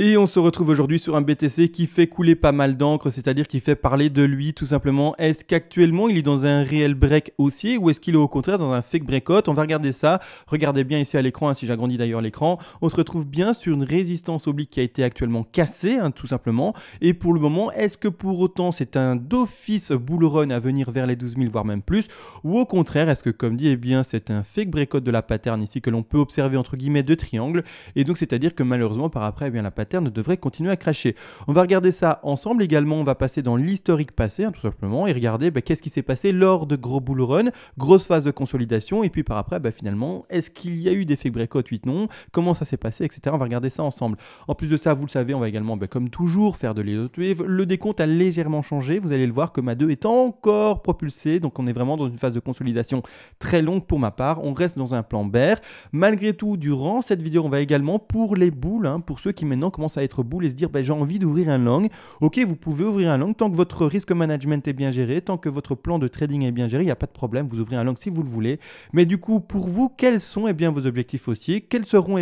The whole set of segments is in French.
Et on se retrouve aujourd'hui sur un BTC qui fait couler pas mal d'encre, c'est-à-dire qui fait parler de lui tout simplement. Est-ce qu'actuellement il est dans un réel break haussier ou est-ce qu'il est au contraire dans un fake breakout? On va regarder ça. Regardez bien ici à l'écran, si j'agrandis d'ailleurs l'écran. On se retrouve bien sur une résistance oblique qui a été actuellement cassée, tout simplement. Et pour le moment, est-ce que pour autant c'est un d'office bull run à venir vers les 12 000 voire même plus? Ou au contraire, est-ce que comme dit, eh bien c'est un fake breakout de la pattern ici que l'on peut observer entre guillemets de triangle? Et donc c'est-à-dire que malheureusement par après, eh bien la pattern devrait continuer à cracher. On va regarder ça ensemble également, on va passer dans l'historique passé tout simplement et regarder qu'est-ce qui s'est passé lors de gros bull run, grosse phase de consolidation et puis par après finalement est-ce qu'il y a eu des fake breakout, 8 non, comment ça s'est passé, etc. On va regarder ça ensemble. En plus de ça, vous le savez, on va également comme toujours faire de l'elliott-wave. Le décompte a légèrement changé, vous allez le voir que ma 2 est encore propulsée, donc on est vraiment dans une phase de consolidation très longue pour ma part. On reste dans un plan bear. Malgré tout, durant cette vidéo, on va également pour les bulls, pour ceux qui maintenant commence à être bull et se dire j'ai envie d'ouvrir un long. Ok, vous pouvez ouvrir un long tant que votre risque management est bien géré, tant que votre plan de trading est bien géré, il n'y a pas de problème, vous ouvrez un long si vous le voulez. Mais du coup, pour vous, quels sont vos objectifs haussiers? Quels seront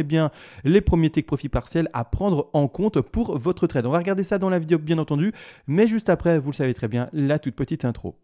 les premiers take profit partiels à prendre en compte pour votre trade? On va regarder ça dans la vidéo bien entendu, mais juste après, vous le savez très bien, la toute petite intro.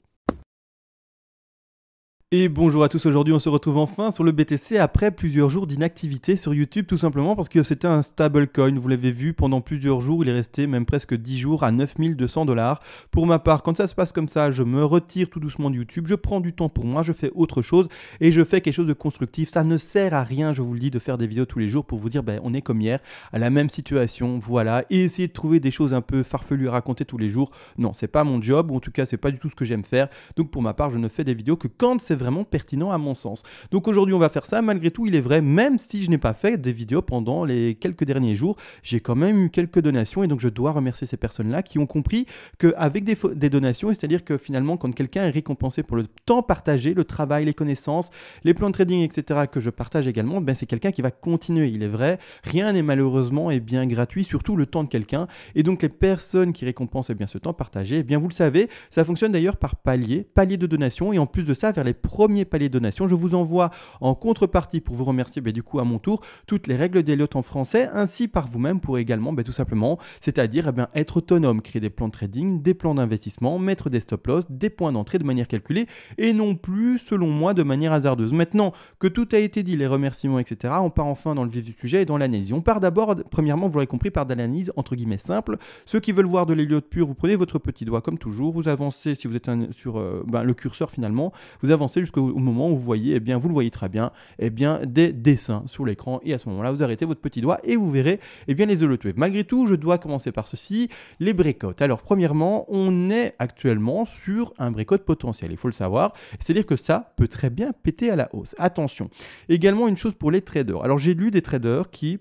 Et bonjour à tous, aujourd'hui on se retrouve enfin sur le BTC après plusieurs jours d'inactivité sur YouTube, tout simplement parce que c'était un stablecoin, vous l'avez vu, pendant plusieurs jours, il est resté même presque 10 jours à 9200 $. Pour ma part, quand ça se passe comme ça, je me retire tout doucement de YouTube, je prends du temps pour moi, je fais autre chose et je fais quelque chose de constructif. Ça ne sert à rien, je vous le dis, de faire des vidéos tous les jours pour vous dire on est comme hier, à la même situation, voilà, et essayer de trouver des choses un peu farfelues à raconter tous les jours. Non, c'est pas mon job, ou en tout cas c'est pas du tout ce que j'aime faire. Donc pour ma part, je ne fais des vidéos que quand c'est vraiment pertinent à mon sens. Donc aujourd'hui on va faire ça. Malgré tout, il est vrai, même si je n'ai pas fait des vidéos pendant les quelques derniers jours, j'ai quand même eu quelques donations et donc je dois remercier ces personnes-là qui ont compris qu'avec des donations, c'est-à-dire que finalement quand quelqu'un est récompensé pour le temps partagé, le travail, les connaissances, les plans de trading, etc. que je partage également, c'est quelqu'un qui va continuer. Il est vrai, rien n'est malheureusement gratuit, surtout le temps de quelqu'un. Et donc les personnes qui récompensent ce temps partagé, vous le savez, ça fonctionne d'ailleurs par palier de donation et en plus de ça, vers les premiers palier de donation, je vous envoie en contrepartie pour vous remercier du coup à mon tour toutes les règles d'Elliott en français ainsi par vous-même pour également tout simplement, c'est-à-dire être autonome, créer des plans de trading, des plans d'investissement, mettre des stop loss, des points d'entrée de manière calculée et non plus selon moi de manière hasardeuse. Maintenant que tout a été dit, les remerciements, etc., on part enfin dans le vif du sujet et dans l'analyse. On part d'abord, premièrement, vous l'aurez compris, par de l'analyse entre guillemets simple. Ceux qui veulent voir de l'Elliott pur, vous prenez votre petit doigt comme toujours, vous avancez si vous êtes sur le curseur finalement, vous avancez jusqu'au moment où vous voyez, vous le voyez très bien, des dessins sur l'écran et à ce moment-là, vous arrêtez votre petit doigt et vous verrez les elliott-wave. Malgré tout, je dois commencer par ceci, les breakouts. Alors premièrement, on est actuellement sur un breakout potentiel, il faut le savoir, c'est-à-dire que ça peut très bien péter à la hausse. Attention. Également une chose pour les traders. Alors j'ai lu des traders qui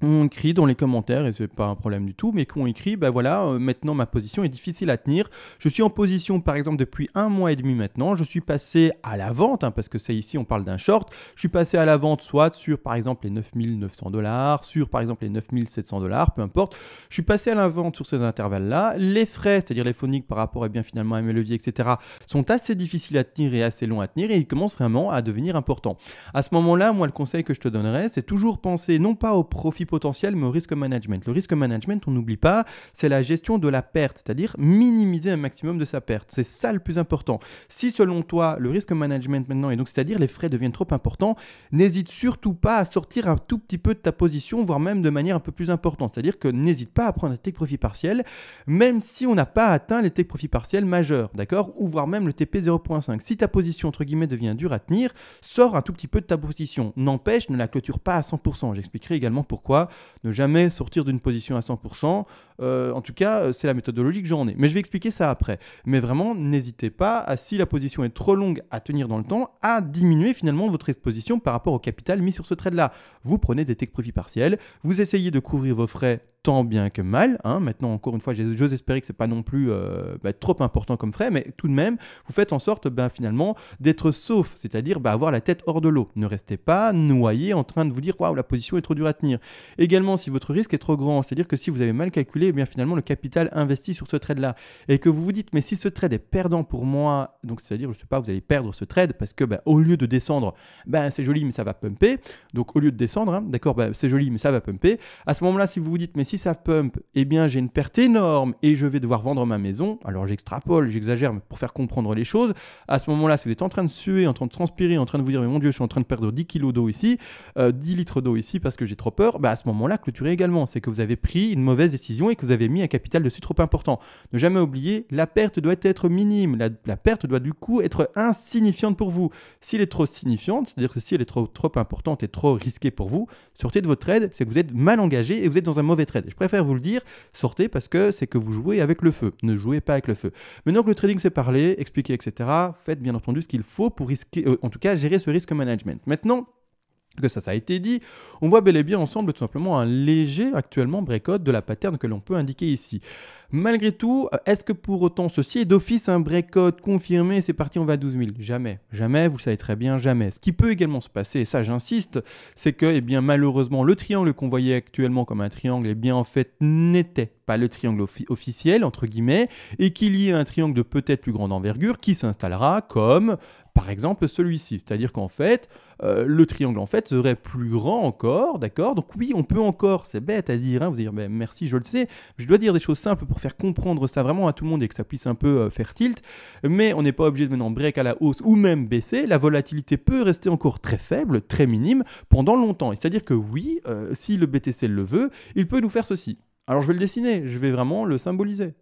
ont écrit dans les commentaires, et c'est pas un problème du tout, mais qui ont écrit, maintenant ma position est difficile à tenir. Je suis en position, par exemple, depuis 1 mois et demi maintenant. Je suis passé à la vente, parce que c'est ici, on parle d'un short. Je suis passé à la vente soit sur, par exemple, les 9900 $, sur, par exemple, les 9700 $, peu importe. Je suis passé à la vente sur ces intervalles-là. Les frais, c'est-à-dire les phoniques par rapport, finalement, à mes leviers, etc., sont assez difficiles à tenir et assez longs à tenir, et ils commencent vraiment à devenir importants. À ce moment-là, moi, le conseil que je te donnerais, c'est toujours penser, non pas au profit potentiel, mais au risque management. Le risque management, on n'oublie pas, c'est la gestion de la perte, c'est-à-dire minimiser un maximum de sa perte. C'est ça le plus important. Si selon toi, le risque management maintenant, et donc c'est-à-dire les frais deviennent trop importants, n'hésite surtout pas à sortir un tout petit peu de ta position, voire même de manière un peu plus importante. C'est-à-dire que n'hésite pas à prendre un take profit partiel, même si on n'a pas atteint les take profit partiels majeurs, d'accord? Ou voire même le TP 0.5. Si ta position, entre guillemets, devient dure à tenir, sors un tout petit peu de ta position. N'empêche, ne la clôture pas à 100%. J'expliquerai également pourquoi. Ne jamais sortir d'une position à 100%. En tout cas, c'est la méthodologie que j'en ai. Mais je vais expliquer ça après. Mais vraiment, n'hésitez pas, si la position est trop longue à tenir dans le temps, à diminuer finalement votre exposition par rapport au capital mis sur ce trade-là. Vous prenez des take profit partiels, vous essayez de couvrir vos frais tant bien que mal. Maintenant, encore une fois, j'ose espérer que ce n'est pas non plus trop important comme frais, mais tout de même, vous faites en sorte finalement d'être sauf, c'est-à-dire avoir la tête hors de l'eau. Ne restez pas noyé en train de vous dire « Waouh, la position est trop dure à tenir ». Également, si votre risque est trop grand, c'est-à-dire que si vous avez mal calculé, finalement, le capital investi sur ce trade-là, et que vous vous dites « Mais si ce trade est perdant pour moi », donc c'est-à-dire, je ne sais pas, vous allez perdre ce trade parce que au lieu de descendre, c'est joli, mais ça va pumper. Donc, au lieu de descendre, d'accord, c'est joli, mais ça va pumper. À ce moment-là, si vous vous dites « Mais si si ça pump, eh bien j'ai une perte énorme et je vais devoir vendre ma maison. Alors j'extrapole, j'exagère, mais pour faire comprendre les choses, à ce moment-là, si vous êtes en train de suer, en train de transpirer, en train de vous dire mais mon Dieu, je suis en train de perdre 10 kilos d'eau ici, 10 litres d'eau ici parce que j'ai trop peur, à ce moment-là, clôturez également. C'est que vous avez pris une mauvaise décision et que vous avez mis un capital dessus trop important. Ne jamais oublier, la perte doit être minime. La perte doit du coup être insignifiante pour vous. S'il est trop signifiante, c'est-à-dire que si elle est trop importante et trop risquée pour vous, sortez de votre trade, c'est que vous êtes mal engagé et vous êtes dans un mauvais trade. Je préfère vous le dire, sortez parce que c'est que vous jouez avec le feu. Ne jouez pas avec le feu. Maintenant que le trading c'est parlé, expliqué, etc., faites bien entendu ce qu'il faut pour risquer, en tout cas gérer ce risque management. Maintenant que ça a été dit, on voit bel et bien ensemble tout simplement un léger actuellement breakout de la pattern que l'on peut indiquer ici. Malgré tout, est-ce que pour autant ceci est d'office un breakout confirmé, c'est parti, on va à 12 000? Jamais, jamais, vous le savez très bien, jamais. Ce qui peut également se passer, et ça j'insiste, c'est que eh bien, malheureusement le triangle qu'on voyait actuellement comme un triangle, eh bien en fait n'était pas le triangle officiel, entre guillemets, et qu'il y ait un triangle de peut-être plus grande envergure qui s'installera comme par exemple celui-ci. C'est-à-dire qu'en fait, le triangle en fait serait plus grand encore, d'accord? Donc oui, on peut encore, c'est bête à dire, hein, vous allez dire merci, je le sais, je dois dire des choses simples pour faire comprendre ça vraiment à tout le monde et que ça puisse un peu faire tilt, mais on n'est pas obligé de maintenant break à la hausse ou même baisser, la volatilité peut rester encore très faible, très minime pendant longtemps. C'est-à-dire que oui, si le BTC le veut, il peut nous faire ceci. Alors je vais le dessiner, je vais vraiment le symboliser.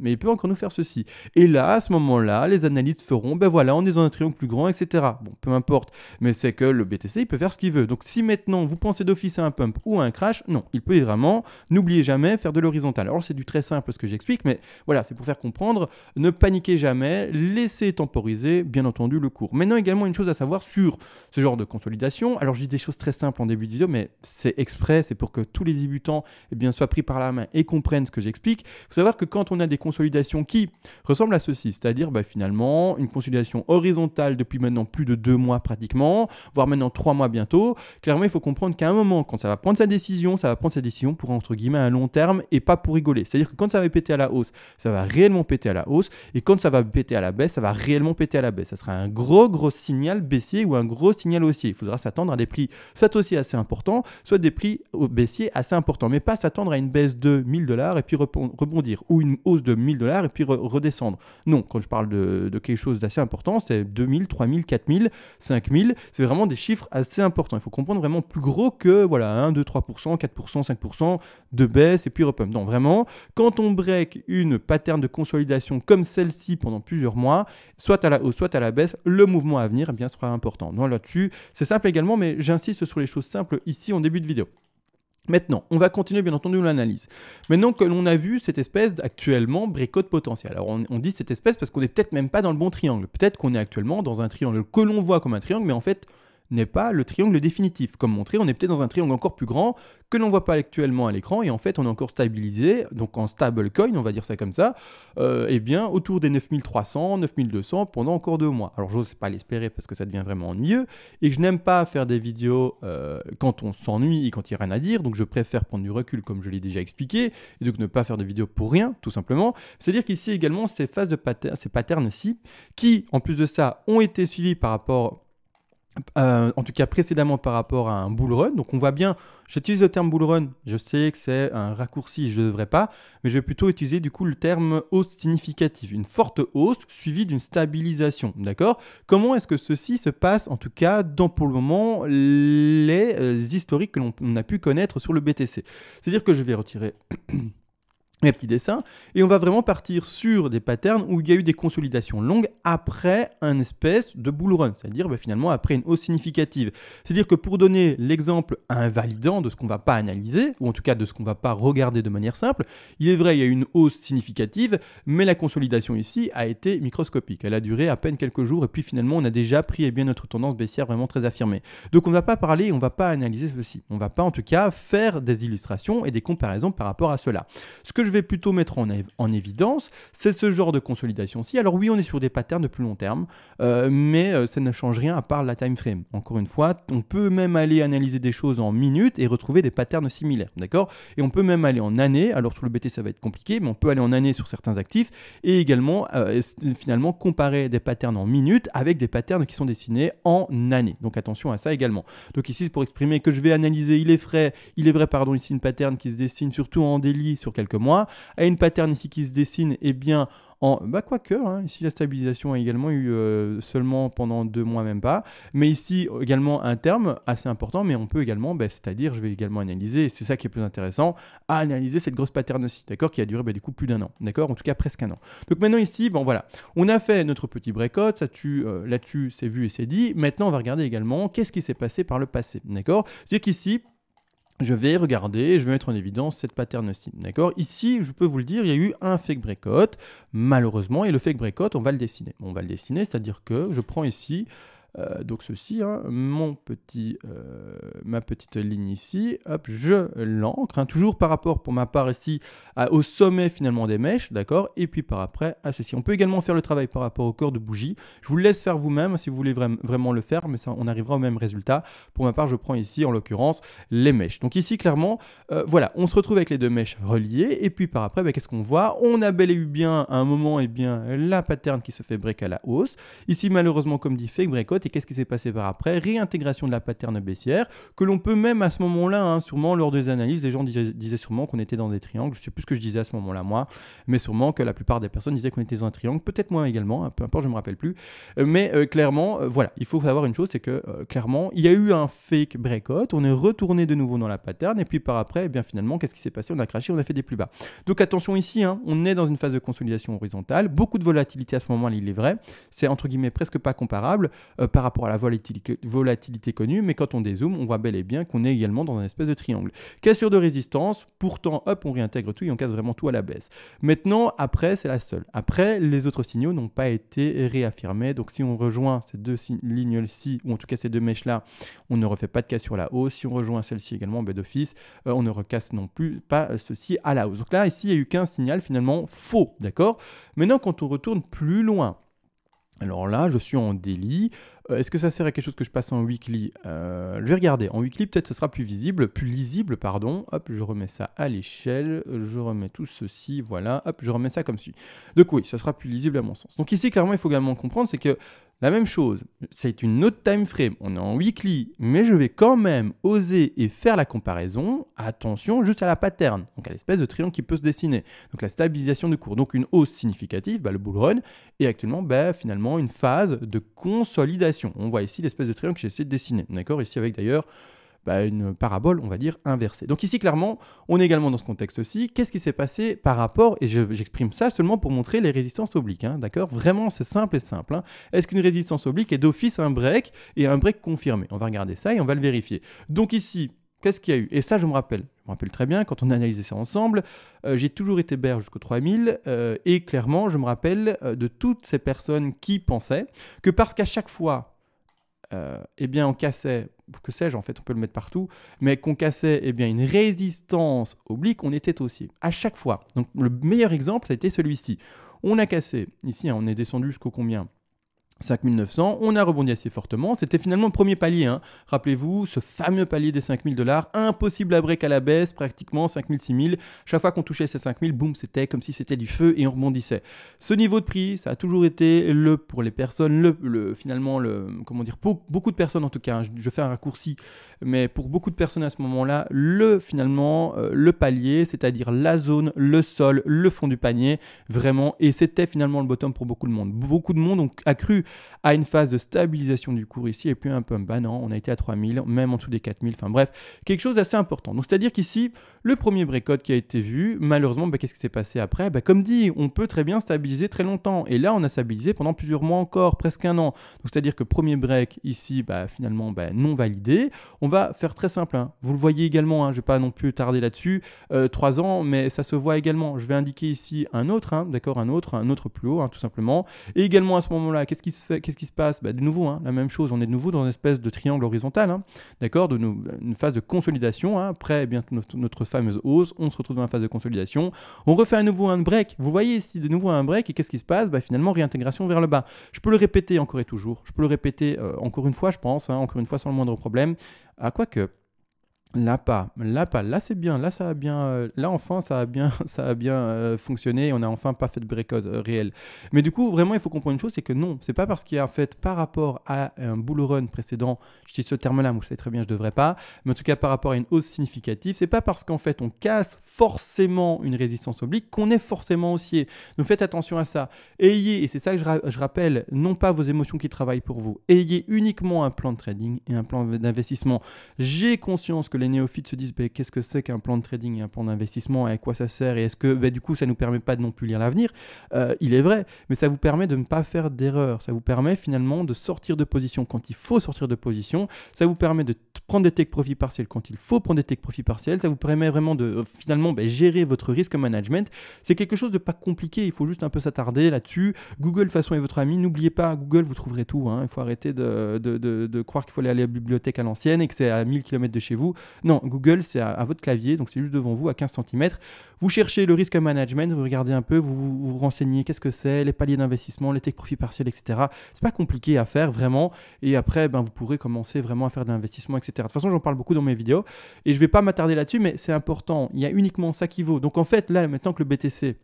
Mais il peut encore nous faire ceci. Et là, à ce moment-là, les analystes feront, ben voilà, on est dans un triangle plus grand, etc. Bon, peu importe. Mais c'est que le BTC, il peut faire ce qu'il veut. Donc si maintenant, vous pensez d'office à un pump ou à un crash, non, il peut vraiment, n'oubliez jamais, faire de l'horizontal. Alors c'est du très simple ce que j'explique, mais voilà, c'est pour faire comprendre, ne paniquez jamais, laissez temporiser, bien entendu, le cours. Maintenant, également, une chose à savoir sur ce genre de consolidation. Alors je dis des choses très simples en début de vidéo, mais c'est exprès, c'est pour que tous les débutants eh bien, soient pris par la main et comprennent ce que j'explique. Il faut savoir que quand on a des consolidation qui ressemble à ceci, c'est-à-dire finalement une consolidation horizontale depuis maintenant plus de 2 mois pratiquement, voire maintenant 3 mois bientôt. Clairement, il faut comprendre qu'à un moment, quand ça va prendre sa décision, ça va prendre sa décision pour entre guillemets un long terme et pas pour rigoler. C'est-à-dire que quand ça va péter à la hausse, ça va réellement péter à la hausse, et quand ça va péter à la baisse, ça va réellement péter à la baisse. Ça sera un gros signal baissier ou un gros signal haussier. Il faudra s'attendre à des prix soit haussiers assez importants, soit des prix baissiers assez importants, mais pas s'attendre à une baisse de 1 000 $ et puis rebondir, ou une hausse de 1 000 $ et puis redescendre. Non, quand je parle de quelque chose d'assez important, c'est 2 000, 3 000, 4 000, 5 000. C'est vraiment des chiffres assez importants. Il faut comprendre vraiment plus gros que voilà, 1, 2, 3%, 4%, 5% de baisse et puis repump. Non, vraiment, quand on break une pattern de consolidation comme celle-ci pendant plusieurs mois, soit à la hausse, soit à la baisse, le mouvement à venir eh bien, sera important. Donc là-dessus, c'est simple également, mais j'insiste sur les choses simples ici en début de vidéo. Maintenant, on va continuer bien entendu l'analyse. Maintenant que l'on a vu cette espèce actuellement breakout potentiel. Alors on dit cette espèce parce qu'on n'est peut-être même pas dans le bon triangle. Peut-être qu'on est actuellement dans un triangle que l'on voit comme un triangle, mais en fait n'est pas le triangle définitif. Comme montré, on est peut-être dans un triangle encore plus grand que l'on ne voit pas actuellement à l'écran et en fait on est encore stabilisé, donc en stable coin, on va dire ça comme ça, eh bien autour des 9300, 9200 pendant encore 2 mois. Alors j'ose pas l'espérer parce que ça devient vraiment ennuyeux et que je n'aime pas faire des vidéos quand on s'ennuie et quand il n'y a rien à dire, donc je préfère prendre du recul comme je l'ai déjà expliqué et donc ne pas faire de vidéos pour rien, tout simplement. C'est-à-dire qu'ici également ces phases de ces patterns-ci qui, en plus de ça, ont été suivis par rapport en tout cas précédemment par rapport à un bull run. Donc on voit bien, j'utilise le terme bull run, je sais que c'est un raccourci, je ne devrais pas, mais je vais plutôt utiliser du coup le terme hausse significative, une forte hausse suivie d'une stabilisation, d'accord? Comment est-ce que ceci se passe en tout cas dans pour le moment les historiques que l'on a pu connaître sur le BTC? C'est-à-dire que je vais retirer mes petits dessins, et on va vraiment partir sur des patterns où il y a eu des consolidations longues après un espèce de bull run, c'est-à-dire finalement après une hausse significative. C'est-à-dire que pour donner l'exemple invalidant de ce qu'on ne va pas analyser, ou en tout cas de ce qu'on ne va pas regarder de manière simple, il est vrai, il y a eu une hausse significative, mais la consolidation ici a été microscopique. Elle a duré à peine quelques jours, et puis finalement on a déjà pris notre tendance baissière vraiment très affirmée. Donc on ne va pas parler, on ne va pas analyser ceci. On ne va pas en tout cas faire des illustrations et des comparaisons par rapport à cela. Ce que je vais plutôt mettre en évidence, c'est ce genre de consolidation-ci. Alors oui, on est sur des patterns de plus long terme, mais ça ne change rien à part la time frame. Encore une fois, on peut même aller analyser des choses en minutes et retrouver des patterns similaires, d'accord? Et on peut même aller en années. Alors sur le BT, ça va être compliqué, mais on peut aller en années sur certains actifs et également finalement comparer des patterns en minutes avec des patterns qui sont dessinés en années. Donc attention à ça également. Donc ici, c'est pour exprimer que je vais analyser, il est vrai, ici une pattern qui se dessine surtout en daily sur quelques mois, à une pattern ici qui se dessine, eh bien, quoique, hein, ici la stabilisation a également eu seulement pendant 2 mois, même pas. Mais ici également un terme assez important, mais on peut également, c'est-à-dire je vais également analyser, et c'est ça qui est plus intéressant, à analyser cette grosse pattern-ci, d'accord, qui a duré du coup plus d'1 an, d'accord, en tout cas presque 1 an. Donc maintenant ici, bon voilà, on a fait notre petit breakout, là-dessus c'est vu et c'est dit. Maintenant on va regarder également qu'est-ce qui s'est passé par le passé, d'accord. C'est-à-dire qu'ici, je vais regarder, je vais mettre en évidence cette pattern-ci, d'accord. Ici, je peux vous le dire, il y a eu un fake breakout, malheureusement, et le fake breakout, on va le dessiner. On va le dessiner, c'est-à-dire que je prends ici, donc ceci, hein, ma petite ligne ici, hop, je l'ancre, hein, toujours par rapport pour ma part ici au sommet finalement des mèches, d'accord, et puis par après à ceci. On peut également faire le travail par rapport au corps de bougie. Je vous le laisse faire vous-même si vous voulez vraiment le faire, mais ça, on arrivera au même résultat. Pour ma part, je prends ici en l'occurrence les mèches. Donc ici clairement, voilà, on se retrouve avec les 2 mèches reliées, et puis par après, qu'est-ce qu'on voit? On a bel et bien à un moment, la pattern qui se fait break à la hausse. Ici malheureusement, comme dit, fake breakout. Et qu'est-ce qui s'est passé par après? Réintégration de la pattern baissière, que l'on peut même à ce moment-là, hein, sûrement lors des analyses, les gens disaient sûrement qu'on était dans des triangles. Je ne sais plus ce que je disais à ce moment-là, moi, mais sûrement que la plupart des personnes disaient qu'on était dans un triangle, peut-être moi également, hein, peu importe, je ne me rappelle plus. Mais clairement, voilà, il faut savoir une chose, c'est que clairement, il y a eu un fake breakout, on est retourné de nouveau dans la pattern, et puis par après, eh bien finalement, qu'est-ce qui s'est passé? On a craché, on a fait des plus bas. Donc attention ici, hein, on est dans une phase de consolidation horizontale, beaucoup de volatilité à ce moment-là, il est vrai, c'est entre guillemets presque pas comparable par rapport à la volatilité connue, mais quand on dézoome, on voit bel et bien qu'on est également dans un espèce de triangle. Cassure de résistance, pourtant, hop, on réintègre tout et on casse vraiment tout à la baisse. Maintenant, après, c'est la seule. Après, les autres signaux n'ont pas été réaffirmés, donc si on rejoint ces 2 lignes-ci, ou en tout cas ces 2 mèches-là, on ne refait pas de casse sur la hausse. Si on rejoint celle-ci également, d'office, on ne recasse non plus pas ceci à la hausse. Donc là, ici, il n'y a eu qu'un signal finalement faux, d'accord? Maintenant, quand on retourne plus loin, alors là, je suis en daily. Est-ce que ça sert à quelque chose que je passe en weekly? Je vais regarder. En weekly, peut-être ce sera plus lisible, pardon. Hop, je remets ça à l'échelle. Je remets tout ceci, voilà. Hop, je remets ça comme suit. Donc oui, ce sera plus lisible à mon sens. Donc ici, clairement, il faut également comprendre, c'est que la même chose, c'est une autre time frame. On est en weekly, mais je vais quand même oser et faire la comparaison. Attention, juste à la pattern, donc à l'espèce de triangle qui peut se dessiner. Donc la stabilisation du cours. Donc une hausse significative, le bull run, et actuellement, finalement, une phase de consolidation. On voit ici l'espèce de triangle que j'essaie de dessiner. D'accord, ici avec d'ailleurs une parabole, on va dire, inversée. Donc ici, clairement, on est également dans ce contexte-ci. Qu'est-ce qui s'est passé par rapport, et j'exprime ça seulement pour montrer les résistances obliques, hein, d'accord? Vraiment, c'est simple et simple. Hein. Est-ce qu'une résistance oblique est d'office un break et un break confirmé? On va regarder ça et on va le vérifier. Donc ici, qu'est-ce qu'il y a eu? Et ça, je me rappelle très bien, quand on a analysé ça ensemble, j'ai toujours été bear jusqu'au 3000, et clairement, je me rappelle de toutes ces personnes qui pensaient que parce qu'à chaque fois, on cassait, que sais-je, en fait, on peut le mettre partout, mais qu'on cassait une résistance oblique, on était haussier, à chaque fois. Donc le meilleur exemple, ça a été celui-ci. On a cassé, ici, hein, on est descendu jusqu'au combien? 5900, on a rebondi assez fortement, c'était finalement le premier palier, hein. Rappelez-vous, ce fameux palier des 5000 $, impossible à break à la baisse, pratiquement 5000, 6000, chaque fois qu'on touchait ces 5000, boum, c'était comme si c'était du feu et on rebondissait. Ce niveau de prix, ça a toujours été pour les personnes, comment dire, pour beaucoup de personnes en tout cas, hein, je fais un raccourci, mais pour beaucoup de personnes à ce moment-là, le palier, c'est-à-dire la zone, le sol, le fond du panier, vraiment, et c'était finalement le bottom pour beaucoup de monde. Beaucoup de monde ont accru à une phase de stabilisation du cours ici, et puis un peu, non, on a été à 3000, même en dessous des 4000, enfin bref, quelque chose d'assez important. Donc c'est-à-dire qu'ici, le premier breakout qui a été vu, malheureusement, qu'est-ce qui s'est passé après? Comme dit, on peut très bien stabiliser très longtemps, et là on a stabilisé pendant plusieurs mois encore, presque 1 an. Donc c'est-à-dire que premier break ici, finalement non validé. On va faire très simple, hein. Vous le voyez également, hein, je ne vais pas non plus tarder là-dessus, 3 ans, mais ça se voit également. Je vais indiquer ici un autre, hein, d'accord, un autre plus haut, hein, tout simplement. Et également à ce moment-là, qu'est-ce qui qu'est-ce qui se passe? De nouveau, hein, la même chose, on est de nouveau dans une espèce de triangle horizontal, hein, d'accord, une phase de consolidation, hein. Après, eh bien, notre fameuse hausse, on se retrouve dans la phase de consolidation, on refait à nouveau un break, vous voyez ici de nouveau un break, et qu'est-ce qui se passe? Finalement, réintégration vers le bas. Je peux le répéter encore et toujours, je peux le répéter encore une fois, je pense, hein, encore une fois sans le moindre problème, quoique... Là pas, là c'est bien, là ça a bien, là enfin ça a bien, fonctionné, on a enfin pas fait de breakout réel. Mais du coup vraiment il faut comprendre une chose, c'est que non, c'est pas parce qu'il y a en fait par rapport à un bull run précédent, je dis ce terme-là, vous savez très bien je devrais pas, mais en tout cas par rapport à une hausse significative, c'est pas parce qu'en fait on casse forcément une résistance oblique qu'on est forcément haussier. Donc faites attention à ça. Ayez, et c'est ça que je rappelle, non pas vos émotions qui travaillent pour vous, ayez uniquement un plan de trading et un plan d'investissement. J'ai conscience que les néophytes se disent qu'est-ce que c'est qu'un plan de trading et un plan d'investissement et à quoi ça sert et est-ce que du coup ça ne nous permet pas de non plus lire l'avenir. Il est vrai, mais ça vous permet de ne pas faire d'erreur, ça vous permet finalement de sortir de position quand il faut sortir de position, ça vous permet de prendre des take profits partiels quand il faut prendre des take profits partiels, ça vous permet vraiment de finalement gérer votre risque management. C'est quelque chose de pas compliqué, il faut juste un peu s'attarder là-dessus. Google de toute façon est votre ami, n'oubliez pas, Google vous trouverez tout, hein. Il faut arrêter de croire qu'il faut aller à la bibliothèque à l'ancienne et que c'est à 1000 km de chez vous. Non, Google, c'est à votre clavier, donc c'est juste devant vous, à 15 cm. Vous cherchez le risque management, vous regardez un peu, vous renseignez qu'est-ce que c'est, les paliers d'investissement, les take profits partiels, etc. C'est pas compliqué à faire, vraiment. Et après, vous pourrez commencer vraiment à faire de l'investissement, etc. De toute façon, j'en parle beaucoup dans mes vidéos. Et je vais pas m'attarder là-dessus, mais c'est important. Il y a uniquement ça qui vaut. Donc en fait, là, maintenant que le BTC,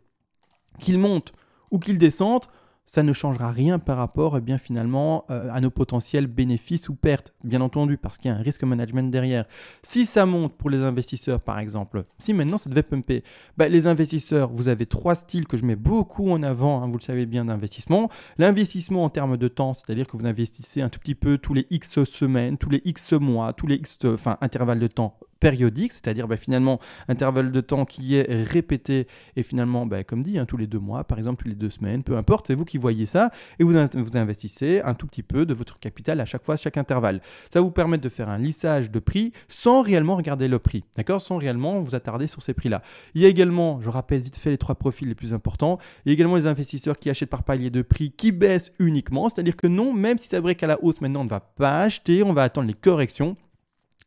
qu'il monte ou qu'il descende, ça ne changera rien par rapport finalement à nos potentiels bénéfices ou pertes, bien entendu, parce qu'il y a un risque management derrière. Si ça monte pour les investisseurs, par exemple, si maintenant ça devait pumper, les investisseurs, vous avez 3 styles que je mets beaucoup en avant, hein, vous le savez bien, d'investissement. L'investissement en termes de temps, c'est-à-dire que vous investissez un tout petit peu tous les X semaines, tous les X mois, tous les X intervalles de temps périodique, c'est-à-dire finalement intervalle de temps qui est répété et finalement, comme dit, tous les 2 mois, par exemple, tous les 2 semaines, peu importe, c'est vous qui voyez ça et vous investissez un tout petit peu de votre capital à chaque fois, chaque intervalle. Ça vous permet de faire un lissage de prix sans réellement regarder le prix, d'accord, sans réellement vous attarder sur ces prix-là. Il y a également, je rappelle vite fait les 3 profils les plus importants, il y a également les investisseurs qui achètent par palier de prix qui baissent uniquement, c'est-à-dire que non, même si c'est vrai qu'à la hausse maintenant, on ne va pas acheter, on va attendre les corrections.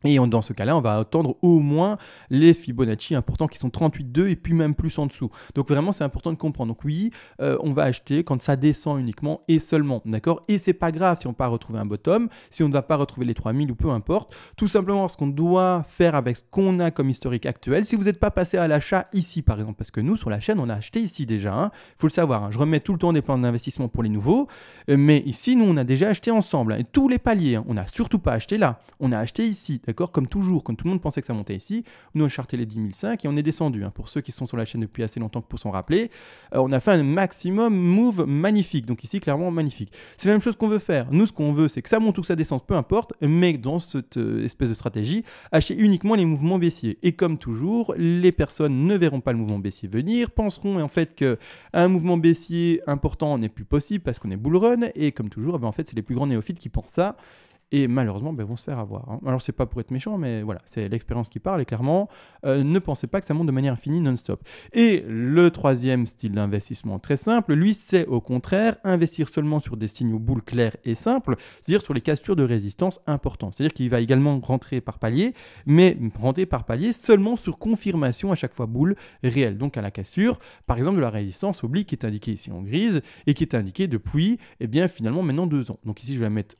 Et dans ce cas-là, on va attendre au moins les Fibonacci importants qui sont 38,2 et puis même plus en dessous. Donc vraiment, c'est important de comprendre. Donc oui, on va acheter quand ça descend uniquement et seulement, d'accord? Et c'est pas grave si on ne va pas retrouver un bottom, si on ne va pas retrouver les 3000 ou peu importe. Tout simplement parce qu'on doit faire avec ce qu'on a comme historique actuel. Si vous n'êtes pas passé à l'achat ici, par exemple, parce que nous, sur la chaîne, on a acheté ici déjà. Il faut le savoir, hein. Je remets tout le temps des plans d'investissement pour les nouveaux. Mais ici, nous, on a déjà acheté ensemble. Et tous les paliers, on n'a surtout pas acheté là. On a acheté ici. D'accord, comme toujours, quand tout le monde pensait que ça montait ici, nous on a charté les 10 005 et on est descendu. Pour ceux qui sont sur la chaîne depuis assez longtemps pour s'en rappeler, on a fait un maximum move magnifique. Donc ici, clairement magnifique. C'est la même chose qu'on veut faire. Nous, ce qu'on veut, c'est que ça monte ou que ça descende, peu importe, mais dans cette espèce de stratégie, acheter uniquement les mouvements baissiers. Et comme toujours, les personnes ne verront pas le mouvement baissier venir, penseront en fait qu'un mouvement baissier important n'est plus possible parce qu'on est bull run. Et comme toujours, en fait, c'est les plus grands néophytes qui pensent ça. Et malheureusement, vont se faire avoir. Alors, c'est pas pour être méchant, mais voilà, c'est l'expérience qui parle. Et clairement, ne pensez pas que ça monte de manière infinie non-stop. Et le 3e style d'investissement très simple, lui, c'est au contraire investir seulement sur des signaux boules clairs et simples, c'est-à-dire sur les cassures de résistance importantes. C'est-à-dire qu'il va également rentrer par palier, mais rentrer par palier seulement sur confirmation à chaque fois boule réelle. Donc à la cassure, par exemple, de la résistance oblique qui est indiquée ici en grise et qui est indiquée depuis, finalement, maintenant 2 ans. Donc ici, je vais la mettre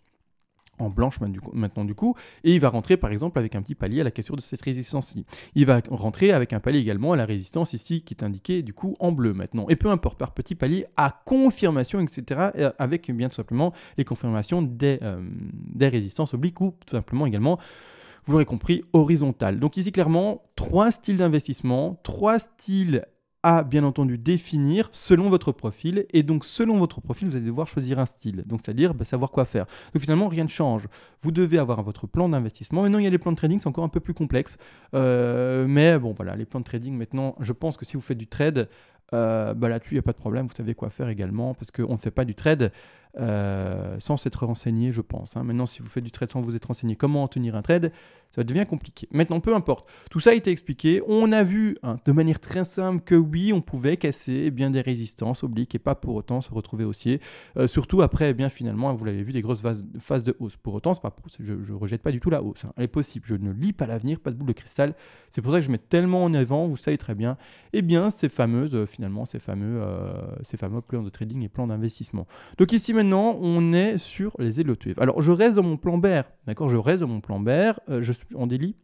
en blanche maintenant du coup, et il va rentrer par exemple avec un petit palier à la cassure de cette résistance-ci. Il va rentrer avec un palier également à la résistance ici qui est indiquée du coup en bleu maintenant. Et peu importe, par petit palier à confirmation, etc. Avec bien tout simplement les confirmations des résistances obliques ou tout simplement également, vous l'aurez compris, horizontales. Donc ici clairement, 3 styles d'investissement, 3 styles à bien entendu définir selon votre profil, et donc selon votre profil vous allez devoir choisir un style, donc c'est-à-dire savoir quoi faire. Donc finalement rien ne change, vous devez avoir votre plan d'investissement. Maintenant il y a les plans de trading, c'est encore un peu plus complexe, mais bon voilà, les plans de trading maintenant, je pense que si vous faites du trade, bah là-dessus, il n'y a pas de problème, vous savez quoi faire également, parce qu'on ne fait pas du trade sans s'être renseigné, je pense. Hein. Maintenant, si vous faites du trade sans vous être renseigné comment tenir un trade, ça devient compliqué. Maintenant, peu importe. Tout ça a été expliqué. On a vu de manière très simple que oui, on pouvait casser bien des résistances obliques et pas pour autant se retrouver haussier. Surtout après, finalement, vous l'avez vu, des grosses phases de hausse. Pour autant, je ne rejette pas du tout la hausse. Hein. Elle est possible. Je ne lis pas l'avenir, pas de boule de cristal. C'est pour ça que je mets tellement en avant, vous savez très bien, ces fameux plans de trading et plans d'investissement. Donc ici maintenant, on est sur les Elotuev. Alors je reste dans mon plan bear, d'accord, je reste dans mon plan bear, je suis en daily.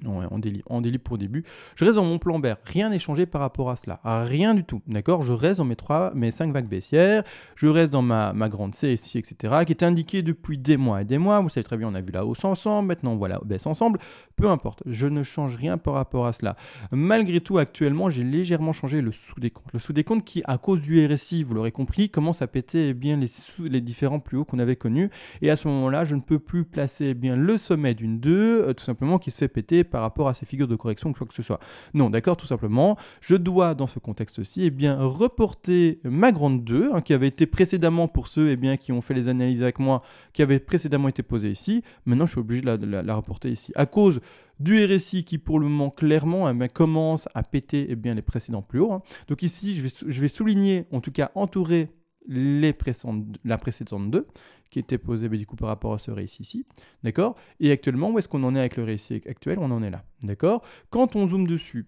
Non, ouais, en daily pour début. Je reste dans mon plan bear. Rien n'est changé par rapport à cela. Rien du tout. D'accord. Je reste dans mes 5 vagues baissières. Je reste dans ma grande CSI, etc. qui est indiquée depuis des mois et des mois. Vous savez très bien, on a vu la hausse ensemble. Maintenant, voilà, baisse ensemble. Peu importe. Je ne change rien par rapport à cela. Malgré tout, actuellement, j'ai légèrement changé le sous-décompte. Le sous-décompte qui, à cause du RSI, vous l'aurez compris, commence à péter bien les différents plus hauts qu'on avait connus. Et à ce moment-là, je ne peux plus placer bien le sommet d'une 2, tout simplement, qui se fait péter par rapport à ces figures de correction ou quoi que ce soit. Non, d'accord, tout simplement, je dois dans ce contexte-ci reporter ma grande 2, qui avait été précédemment pour ceux qui ont fait les analyses avec moi, qui avait précédemment été posée ici. Maintenant, je suis obligé de la reporter ici. À cause du RSI qui, pour le moment, clairement, commence à péter les précédents plus hauts. Hein. Donc ici, je vais souligner, en tout cas, entourer la précédente 2 qui était posée du coup par rapport à ce RSI ici, d'accord. Et actuellement, où est-ce qu'on en est avec le RSI actuel? On en est là, d'accord. Quand on zoome dessus,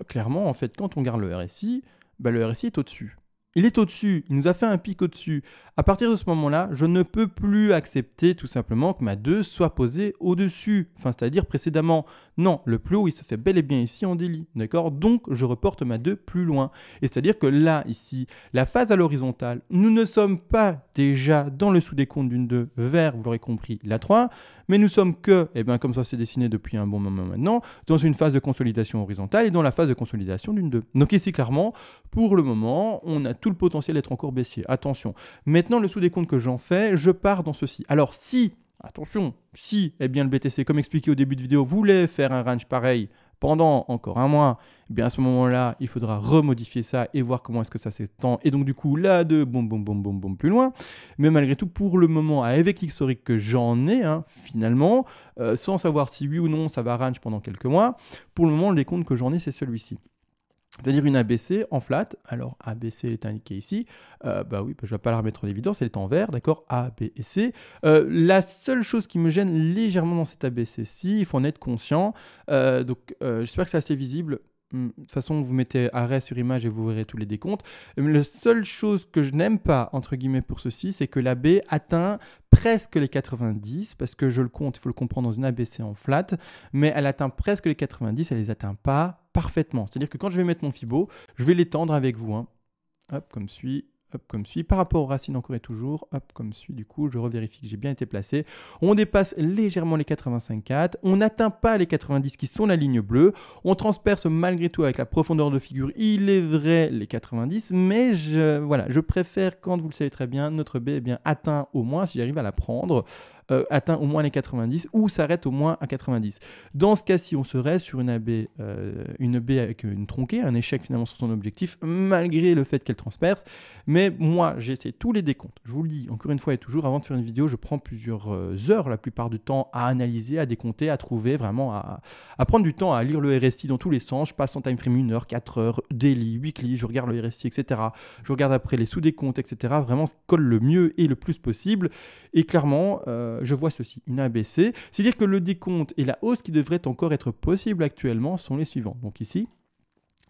clairement, en fait, quand on regarde le RSI est au-dessus. Il est au-dessus, il nous a fait un pic au-dessus. À partir de ce moment-là, je ne peux plus accepter tout simplement que ma 2 soit posée au-dessus, c'est-à-dire précédemment. Non, le plus haut, il se fait bel et bien ici en daily, d'accord? Donc, je reporte ma 2 plus loin. Et c'est-à-dire que là, ici, la phase à l'horizontale, nous ne sommes pas déjà dans le sous-décompte d'une 2 vers, vous l'aurez compris, la 3, mais nous sommes que, comme ça c'est dessiné depuis un bon moment maintenant, dans une phase de consolidation horizontale et dans la phase de consolidation d'une 2. Donc ici, clairement, pour le moment, on a tout le potentiel d'être encore baissier. Attention. Maintenant, le sous-décompte que j'en fais, je pars dans ceci. Alors, si le BTC, comme expliqué au début de vidéo, voulait faire un range pareil pendant encore un mois, à ce moment-là, il faudra remodifier ça et voir comment est-ce que ça s'étend. Et donc, du coup, là, boum, plus loin. Mais malgré tout, pour le moment, avec l'historique que j'en ai, finalement, sans savoir si oui ou non ça va range pendant quelques mois, pour le moment, le décompte que j'en ai, c'est celui-ci. C'est-à-dire une ABC en flat. Alors ABC est indiqué ici. Oui, je ne vais pas la remettre en évidence, elle est en vert, d'accord, A, B et C. La seule chose qui me gêne légèrement dans cette ABC-ci, il faut en être conscient. J'espère que c'est assez visible. De toute façon, vous mettez arrêt sur image et vous verrez tous les décomptes. La seule chose que je n'aime pas, entre guillemets, pour ceci, c'est que la B atteint presque les 90, parce que je le compte, il faut le comprendre dans une ABC en flat, mais elle atteint presque les 90, elle ne les atteint pas parfaitement. C'est-à-dire que quand je vais mettre mon Fibo, je vais l'étendre avec vous. Hein. Hop, comme suit. Hop, comme suit. Par rapport aux racines encore et toujours, hop, comme suit. Du coup, je revérifie que j'ai bien été placé. On dépasse légèrement les 85,4. On n'atteint pas les 90 qui sont la ligne bleue. On transperce malgré tout avec la profondeur de figure, il est vrai, les 90. Mais je préfère, quand vous le savez très bien, notre B atteint au moins, si j'arrive à la prendre, atteint au moins les 90 ou s'arrête au moins à 90. Dans ce cas-ci, on serait sur une B avec une tronquée, un échec finalement sur son objectif, malgré le fait qu'elle transperce. Mais moi, j'ai essayé tous les décomptes. Je vous le dis encore une fois et toujours, avant de faire une vidéo, je prends plusieurs heures la plupart du temps à analyser, à décompter, à trouver, vraiment à prendre du temps à lire le RSI dans tous les sens. Je passe en time frame 1 heure, 4 heures, daily, weekly, je regarde le RSI, etc. Je regarde après les sous-décomptes, etc. Vraiment, ce colle le mieux et le plus possible. Et clairement, je vois ceci, une ABC. C'est-à-dire que le décompte et la hausse qui devrait encore être possible actuellement sont les suivants. Donc ici,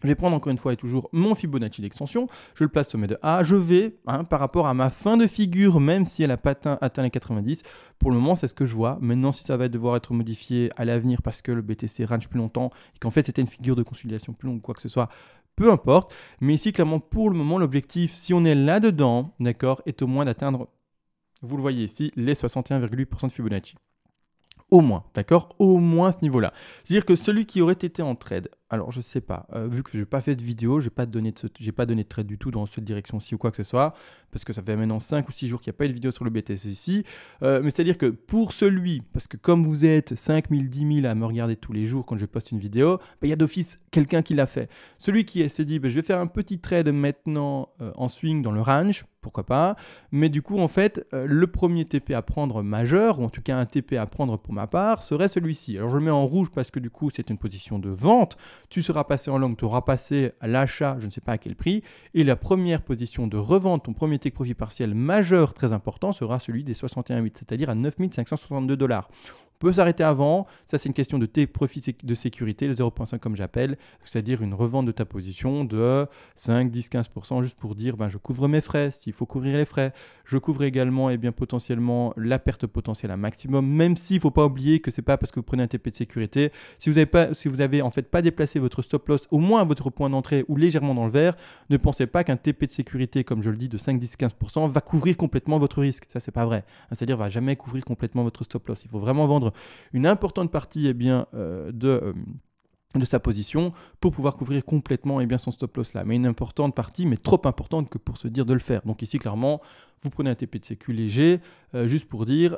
je vais prendre encore une fois et toujours mon Fibonacci d'extension, je le place sommet de A, je vais, par rapport à ma fin de figure, même si elle n'a pas atteint les 90, pour le moment c'est ce que je vois. Maintenant si ça va devoir être modifié à l'avenir parce que le BTC range plus longtemps et qu'en fait c'était une figure de consolidation plus longue ou quoi que ce soit, peu importe. Mais ici clairement pour le moment l'objectif, si on est là-dedans, d'accord, est au moins d'atteindre, vous le voyez ici, les 61,8% de Fibonacci. Au moins, d'accord? Au moins ce niveau-là. C'est-à-dire que celui qui aurait été en trade Alors, je sais pas. Vu que je n'ai pas fait de vidéo, j'ai pas donné de trade du tout dans cette direction-ci ou quoi que ce soit, parce que ça fait maintenant 5 ou 6 jours qu'il n'y a pas eu de vidéo sur le BTC ici. Mais c'est-à-dire que pour celui, parce que comme vous êtes 5 000, 10 000 à me regarder tous les jours quand je poste une vidéo, il y a d'office quelqu'un qui l'a fait. Celui qui s'est dit, je vais faire un petit trade maintenant en swing dans le range, pourquoi pas. Mais du coup, en fait, le premier TP à prendre majeur, ou en tout cas un TP à prendre pour ma part, serait celui-ci. Alors je le mets en rouge parce que du coup, c'est une position de vente. Tu seras passé en long, tu auras passé à l'achat, je ne sais pas à quel prix. Et la première position de revente, ton premier take profit partiel majeur très important, sera celui des 61,8, c'est-à-dire à 9 562 $. On peut s'arrêter avant, ça c'est une question de tes profits de sécurité, le 0,5 comme j'appelle, c'est-à-dire une revente de ta position de 5, 10, 15% juste pour dire je couvre mes frais, s'il faut couvrir les frais. Je couvre également potentiellement la perte potentielle à maximum, même s'il ne faut pas oublier que ce n'est pas parce que vous prenez un TP de sécurité. Si vous avez en fait pas déplacé votre stop loss au moins à votre point d'entrée ou légèrement dans le vert, ne pensez pas qu'un TP de sécurité, comme je le dis, de 5, 10, 15% va couvrir complètement votre risque. Ça, c'est pas vrai. C'est-à-dire va jamais couvrir complètement votre stop loss. Il faut vraiment vendre une importante partie de sa position pour pouvoir couvrir complètement son stop loss là. Mais une importante partie, mais trop importante que pour se dire de le faire. Donc ici, clairement, vous prenez un TP de sécu léger, juste pour dire,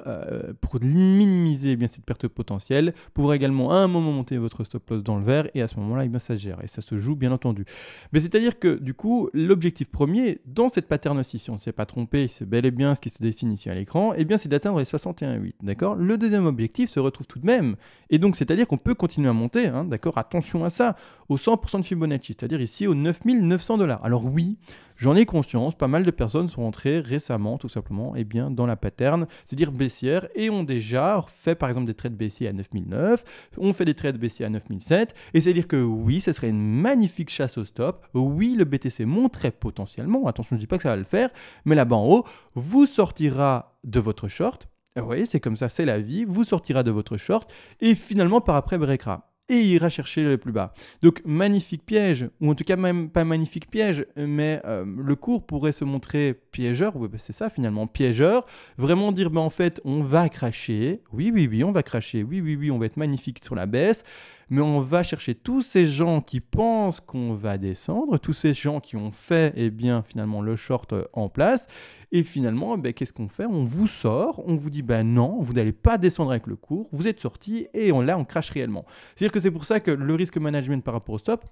pour minimiser cette perte potentielle, pouvoir également à un moment monter votre stop loss dans le vert et à ce moment-là, ça se gère et ça se joue bien entendu. Mais c'est-à-dire que du coup, l'objectif premier dans cette pattern-ci, si on ne s'est pas trompé, c'est bel et bien ce qui se dessine ici à l'écran, c'est d'atteindre les 61,8, d'accord? Le deuxième objectif se retrouve tout de même, et donc c'est-à-dire qu'on peut continuer à monter, d'accord? Attention à ça, au 100% de Fibonacci, c'est-à-dire ici aux 9 900 $. Alors oui, j'en ai conscience, pas mal de personnes sont entrées récemment tout simplement dans la pattern, c'est-à-dire baissière, et ont déjà fait par exemple des trades baissiers à 9009, on fait des trades baissiers à 9007, et c'est-à-dire que oui, ce serait une magnifique chasse au stop, oui, le BTC monterait potentiellement, attention, je ne dis pas que ça va le faire, mais là-bas en haut, vous sortira de votre short, vous voyez, c'est comme ça, c'est la vie, vous sortira de votre short, et finalement par après breakera. Et il ira chercher le plus bas. Donc magnifique piège, ou en tout cas même pas magnifique piège, mais le cours pourrait se montrer piégeur, c'est ça finalement, piégeur, vraiment dire en fait on va cracher, oui on va cracher, oui on va être magnifique sur la baisse, mais on va chercher tous ces gens qui pensent qu'on va descendre, tous ces gens qui ont fait finalement le short en place, et finalement qu'est-ce qu'on fait? On vous sort, on vous dit non, vous n'allez pas descendre avec le cours, vous êtes sorti et là on crache réellement. C'est-à-dire que c'est pour ça que le risque management par rapport au stop,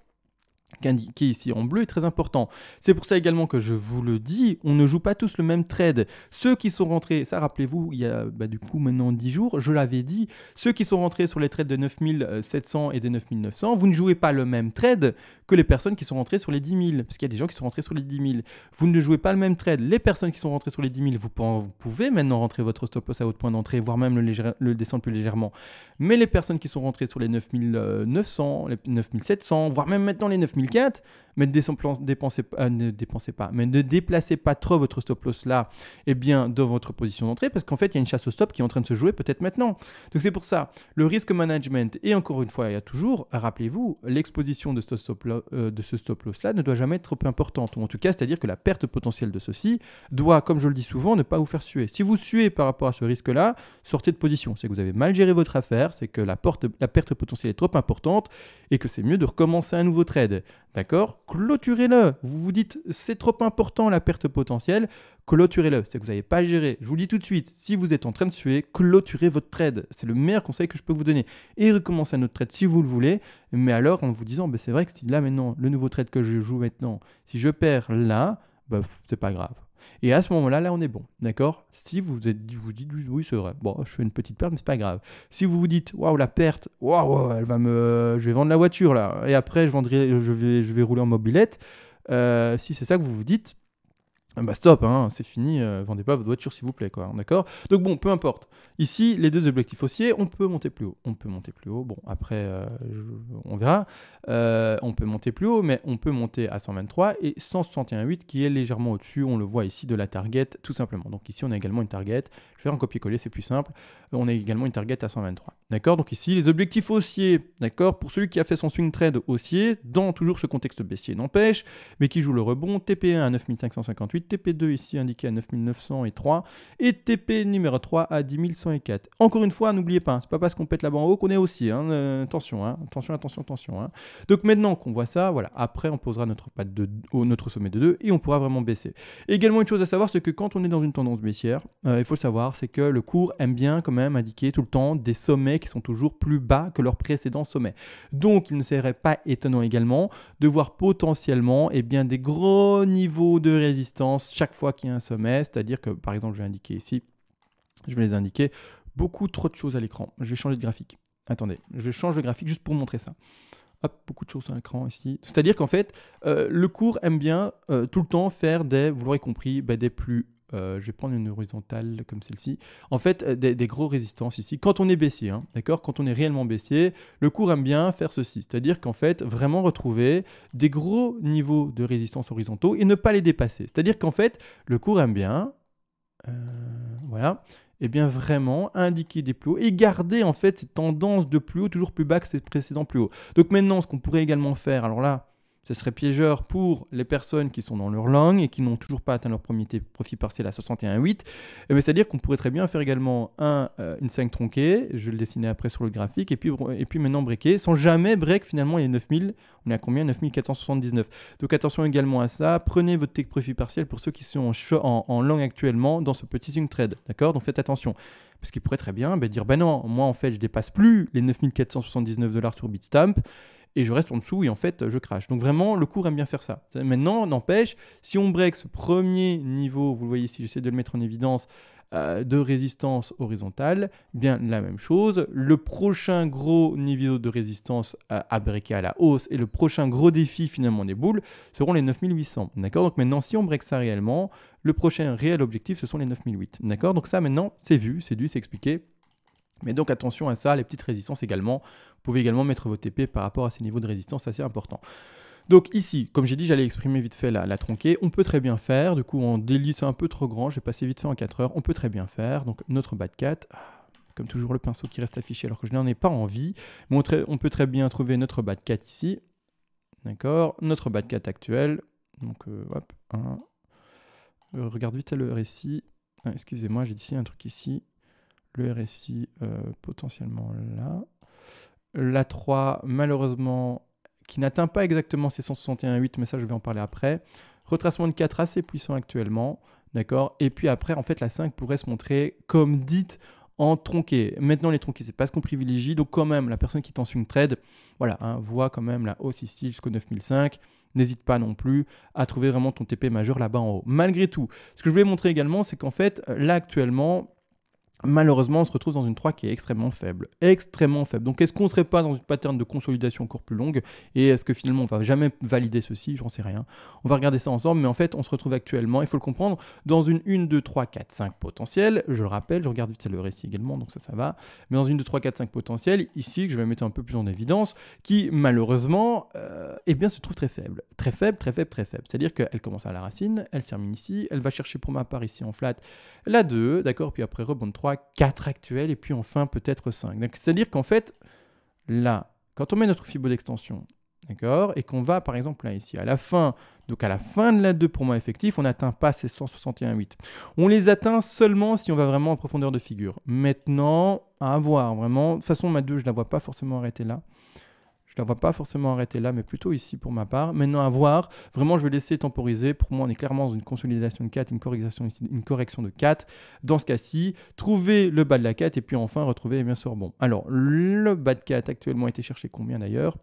indiqué ici en bleu, est très important. C'est pour ça également que je vous le dis, on ne joue pas tous le même trade. Ceux qui sont rentrés, ça rappelez-vous, il y a du coup maintenant 10 jours, je l'avais dit, ceux qui sont rentrés sur les trades de 9700 et des 9900, vous ne jouez pas le même trade que les personnes qui sont rentrées sur les 10 000, parce qu'il y a des gens qui sont rentrés sur les 10 000. Vous ne jouez pas le même trade. Les personnes qui sont rentrées sur les 10 000, vous pouvez maintenant rentrer votre stop loss à votre point d'entrée, voire même le descendre plus légèrement. Mais les personnes qui sont rentrées sur les 9900, les 9700, voire même maintenant les 9004, mais ne déplacez pas trop votre stop loss là, dans votre position d'entrée, parce qu'en fait, il y a une chasse au stop qui est en train de se jouer peut-être maintenant. Donc c'est pour ça, le risque management, et encore une fois, il y a toujours, rappelez-vous, l'exposition de ce stop loss là ne doit jamais être trop importante, ou en tout cas, c'est-à-dire que la perte potentielle de ceci doit, comme je le dis souvent, ne pas vous faire suer. Si vous suez par rapport à ce risque-là, sortez de position. C'est que vous avez mal géré votre affaire, c'est que la perte potentielle est trop importante, et que c'est mieux de recommencer un nouveau trade. D'accord? Clôturez-le. Vous vous dites, c'est trop important la perte potentielle, clôturez-le. C'est que vous n'avez pas géré. Je vous le dis tout de suite, si vous êtes en train de suer, clôturez votre trade. C'est le meilleur conseil que je peux vous donner. Et recommencez un autre trade si vous le voulez, mais alors en vous disant, c'est vrai que si là maintenant, le nouveau trade que je joue maintenant, si je perds là, c'est pas grave. Et à ce moment-là, là, on est bon, d'accord? Si vous dites, oui, c'est vrai, bon, je fais une petite perte, mais c'est pas grave. Si vous vous dites, waouh, la perte, waouh, je vais vendre la voiture là, et après, je vais rouler en mobilette. Si c'est ça que vous vous dites, stop, c'est fini, vendez pas votre voiture s'il vous plaît, quoi, d'accord? Donc bon, peu importe. Ici, les deux objectifs haussiers, on peut monter plus haut. Bon, après, on verra. On peut monter plus haut, mais on peut monter à 123 et 161,8 qui est légèrement au-dessus, on le voit ici, de la target, tout simplement. Donc ici, on a également une target. Je vais faire un copier-coller, c'est plus simple. On a également une target à 123. D'accord? Donc ici, les objectifs haussiers, d'accord? Pour celui qui a fait son swing trade haussier, dans toujours ce contexte baissier n'empêche, mais qui joue le rebond, TP1 à 9558, TP2 ici indiqué à 9903 et TP numéro 3 à 10104. Encore une fois, n'oubliez pas, c'est pas parce qu'on pète là-bas en haut qu'on est haussier. Attention, attention. Donc maintenant qu'on voit ça, voilà, après on posera notre notre sommet de 2 et on pourra vraiment baisser. Également une chose à savoir, c'est que quand on est dans une tendance baissière, il faut le savoir, c'est que le cours aime bien quand même indiquer tout le temps des sommets qui sont toujours plus bas que leurs précédents sommets. Donc il ne serait pas étonnant également de voir potentiellement des gros niveaux de résistance chaque fois qu'il y a un sommet, c'est-à-dire que par exemple je vais indiquer ici, je vais les indiquer, beaucoup trop de choses à l'écran. Je vais changer de graphique. Attendez, je change de graphique juste pour montrer ça. Hop, beaucoup de choses sur l'écran ici. C'est-à-dire qu'en fait, le cours aime bien tout le temps faire vous l'aurez compris, des plus... je vais prendre une horizontale comme celle-ci. En fait, des gros résistances ici. Quand on est baissier, hein, d'accord, quand on est réellement baissier, le cours aime bien faire ceci. C'est-à-dire qu'en fait, vraiment retrouver des gros niveaux de résistance horizontaux et ne pas les dépasser. C'est-à-dire qu'en fait, le cours aime bien... voilà. Et bien vraiment indiquer des plus hauts et garder en fait cette tendance de plus haut toujours plus bas que ses précédents plus hauts. Donc maintenant, ce qu'on pourrait également faire, alors là, ce serait piégeur pour les personnes qui sont dans leur langue et qui n'ont toujours pas atteint leur premier profit partiel à 61,8. C'est-à-dire qu'on pourrait très bien faire également une 5 tronquée, je vais le dessiner après sur le graphique, et puis maintenant breaker, sans jamais break finalement les 9000, on est à combien? 9479. Donc attention également à ça, prenez votre take profit partiel pour ceux qui sont en langue actuellement dans ce petit swing trade, d'accord? Donc faites attention. Parce qu'il pourrait très bien dire, non, moi en fait je dépasse plus les 9479 $ sur Bitstamp, et je reste en dessous et en fait je crache. Donc vraiment le cours aime bien faire ça. Maintenant, n'empêche, si on break ce premier niveau, vous le voyez ici, j'essaie de le mettre en évidence, de résistance horizontale, bien la même chose. Le prochain gros niveau de résistance à breaker à la hausse et le prochain gros défi finalement des boules seront les 9800. D'accord? Donc maintenant, si on break ça réellement, le prochain réel objectif, ce sont les 9008. D'accord? Donc ça maintenant, c'est vu, c'est expliqué. Mais donc attention à ça, les petites résistances également. Vous pouvez également mettre vos TP par rapport à ces niveaux de résistance assez importants. Donc ici, comme j'ai dit, j'allais exprimer vite fait la tronquée. On peut très bien faire, du coup en délit c'est un peu trop grand, je vais passer vite fait en 4 heures. On peut très bien faire, donc notre bas de 4, comme toujours le pinceau qui reste affiché alors que je n'en ai pas envie. Mais on peut très bien trouver notre bas de 4 ici. D'accord, notre bas de 4 actuel. Donc hop, regarde vite le RSI. Excusez-moi, j'ai dit un truc ici. Le RSI potentiellement là. La 3, malheureusement, qui n'atteint pas exactement ces 161,8, mais ça je vais en parler après. Retracement de 4 assez puissant actuellement, d'accord. Et puis après, en fait, la 5 pourrait se montrer comme dite en tronqué. Maintenant, les tronqués, c'est pas ce qu'on privilégie. Donc quand même, la personne qui est en swing trade, voilà, voit quand même la hausse ici jusqu'au 9005. N'hésite pas non plus à trouver vraiment ton TP majeur là-bas en haut. Malgré tout, ce que je voulais montrer également, c'est qu'en fait, là actuellement, malheureusement, on se retrouve dans une 3 qui est extrêmement faible. Extrêmement faible. Donc, est-ce qu'on ne serait pas dans une pattern de consolidation encore plus longue? Et est-ce que finalement, on ne va jamais valider ceci? J'en sais rien. On va regarder ça ensemble. Mais en fait, on se retrouve actuellement, il faut le comprendre, dans une 1, 2, 3, 4, 5 potentielle. Je le rappelle, je regarde vite le récit également, donc ça va. Mais dans une 2, 3, 4, 5 potentielle, ici, que je vais mettre un peu plus en évidence, qui malheureusement, se trouve très faible. Très faible, très faible, très faible. C'est-à-dire qu'elle commence à la racine, elle termine ici, elle va chercher pour ma part ici en flat la 2, d'accord, puis après rebond 3, 4 actuels, et puis enfin peut-être 5. C'est-à-dire qu'en fait, là, quand on met notre fibo d'extension, d'accord, et qu'on va par exemple là ici, à la fin, donc à la fin de la 2 pour moi effectif, on n'atteint pas ces 161,8. On les atteint seulement si on va vraiment en profondeur de figure. Maintenant, à voir, vraiment, de toute façon ma 2, je ne la vois pas forcément arrêter là. Je ne la vois pas forcément arrêter là, mais plutôt ici pour ma part. Maintenant, à voir. Vraiment, je vais laisser temporiser. Pour moi, on est clairement dans une consolidation de 4, une correction de 4. Dans ce cas-ci, trouver le bas de la 4 et puis enfin retrouver bien sûr bon. Alors, le bas de 4 actuellement a été cherché combien d'ailleurs?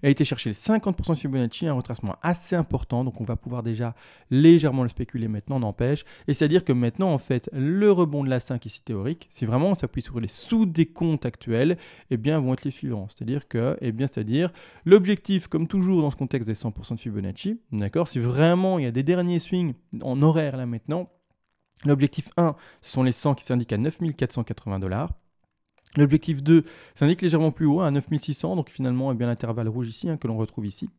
A été chercher les 50% de Fibonacci, un retracement assez important, donc on va pouvoir déjà légèrement le spéculer maintenant, n'empêche. Et c'est-à-dire que maintenant, en fait, le rebond de la 5 ici théorique, si vraiment on s'appuie sur les sous-décomptes actuels, eh bien, vont être les suivants. C'est-à-dire l'objectif, comme toujours dans ce contexte des 100% de Fibonacci, d'accord, si vraiment il y a des derniers swings en horaire là maintenant, l'objectif 1, ce sont les 100 qui s'indiquent à 9480 $. L'objectif 2 s'indique légèrement plus haut, à 9600, donc finalement l'intervalle rouge ici que l'on retrouve ici.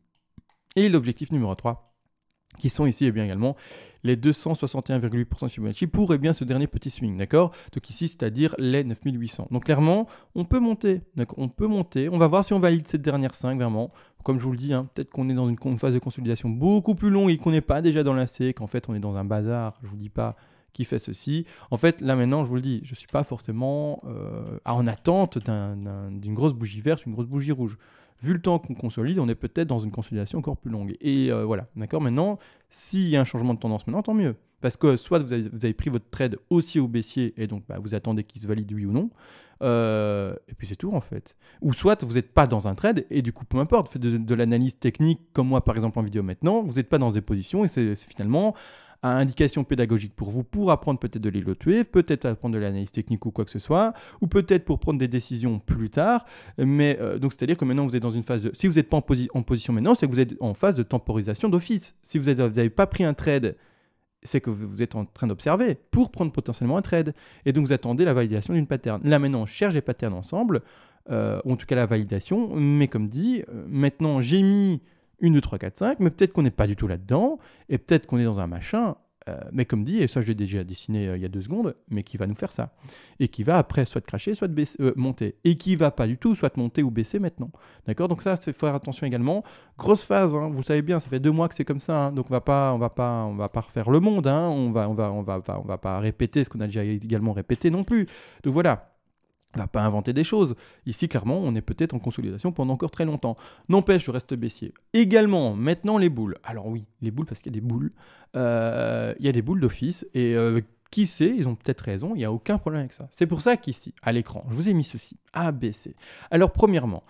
Et l'objectif numéro 3, qui sont ici également les 261,8% Fibonacci pour ce dernier petit swing, d'accord? Donc ici, c'est-à-dire les 9800. Donc clairement, on peut monter, on va voir si on valide cette dernière 5 vraiment. Comme je vous le dis, peut-être qu'on est dans une phase de consolidation beaucoup plus longue et qu'on n'est pas déjà dans la C, qu'en fait on est dans un bazar, je vous dis pas qui fait ceci. En fait, là maintenant, je vous le dis, je ne suis pas forcément en attente d'une grosse bougie verte, une grosse bougie rouge. vu le temps qu'on consolide, on est peut-être dans une consolidation encore plus longue. Et voilà, d'accord. Maintenant, s'il y a un changement de tendance maintenant, tant mieux. Parce que soit vous avez pris votre trade haussier ou baissier et donc vous attendez qu'il se valide oui ou non. Et puis c'est tout en fait. Ou soit vous n'êtes pas dans un trade et du coup peu importe, faites de l'analyse technique comme moi par exemple en vidéo maintenant, vous n'êtes pas dans des positions et c'est finalement à indication pédagogique pour vous pour apprendre peut-être de l'îlot wave, peut-être apprendre de l'analyse technique ou quoi que ce soit, ou peut-être pour prendre des décisions plus tard. Mais donc c'est-à-dire que maintenant vous êtes dans une phase de... Si vous n'êtes pas en position maintenant, c'est que vous êtes en phase de temporisation d'office. Si vous n'avez pas pris un trade, c'est que vous êtes en train d'observer pour prendre potentiellement un trade. Et donc vous attendez la validation d'une pattern. Là maintenant on cherche des patterns ensemble, ou en tout cas la validation, mais comme dit, maintenant j'ai mis 1, 2, 3, 4, 5, mais peut-être qu'on n'est pas du tout là-dedans, et peut-être qu'on est dans un machin, mais comme dit, et ça je l'ai déjà dessiné il y a 2 secondes, mais qui va nous faire ça. Et qui va après soit cracher, soit monter. Et qui va pas du tout, soit monter ou baisser maintenant. D'accord? Donc ça, c'est faire attention également. Grosse phase, hein, vous le savez bien, ça fait 2 mois que c'est comme ça, hein, donc on va pas refaire le monde, hein, on va pas répéter ce qu'on a déjà également répété non plus. Donc voilà. On ne va pas inventer des choses. Ici, clairement, on est peut-être en consolidation pendant encore très longtemps. N'empêche, je reste baissier. Également, maintenant, les boules. Alors oui, les boules, parce qu'il y a des boules. Il y a des boules d'office. Et qui sait, ils ont peut-être raison, il n'y a aucun problème avec ça. C'est pour ça qu'ici, à l'écran, je vous ai mis ceci, A, B, C. Alors, premièrement,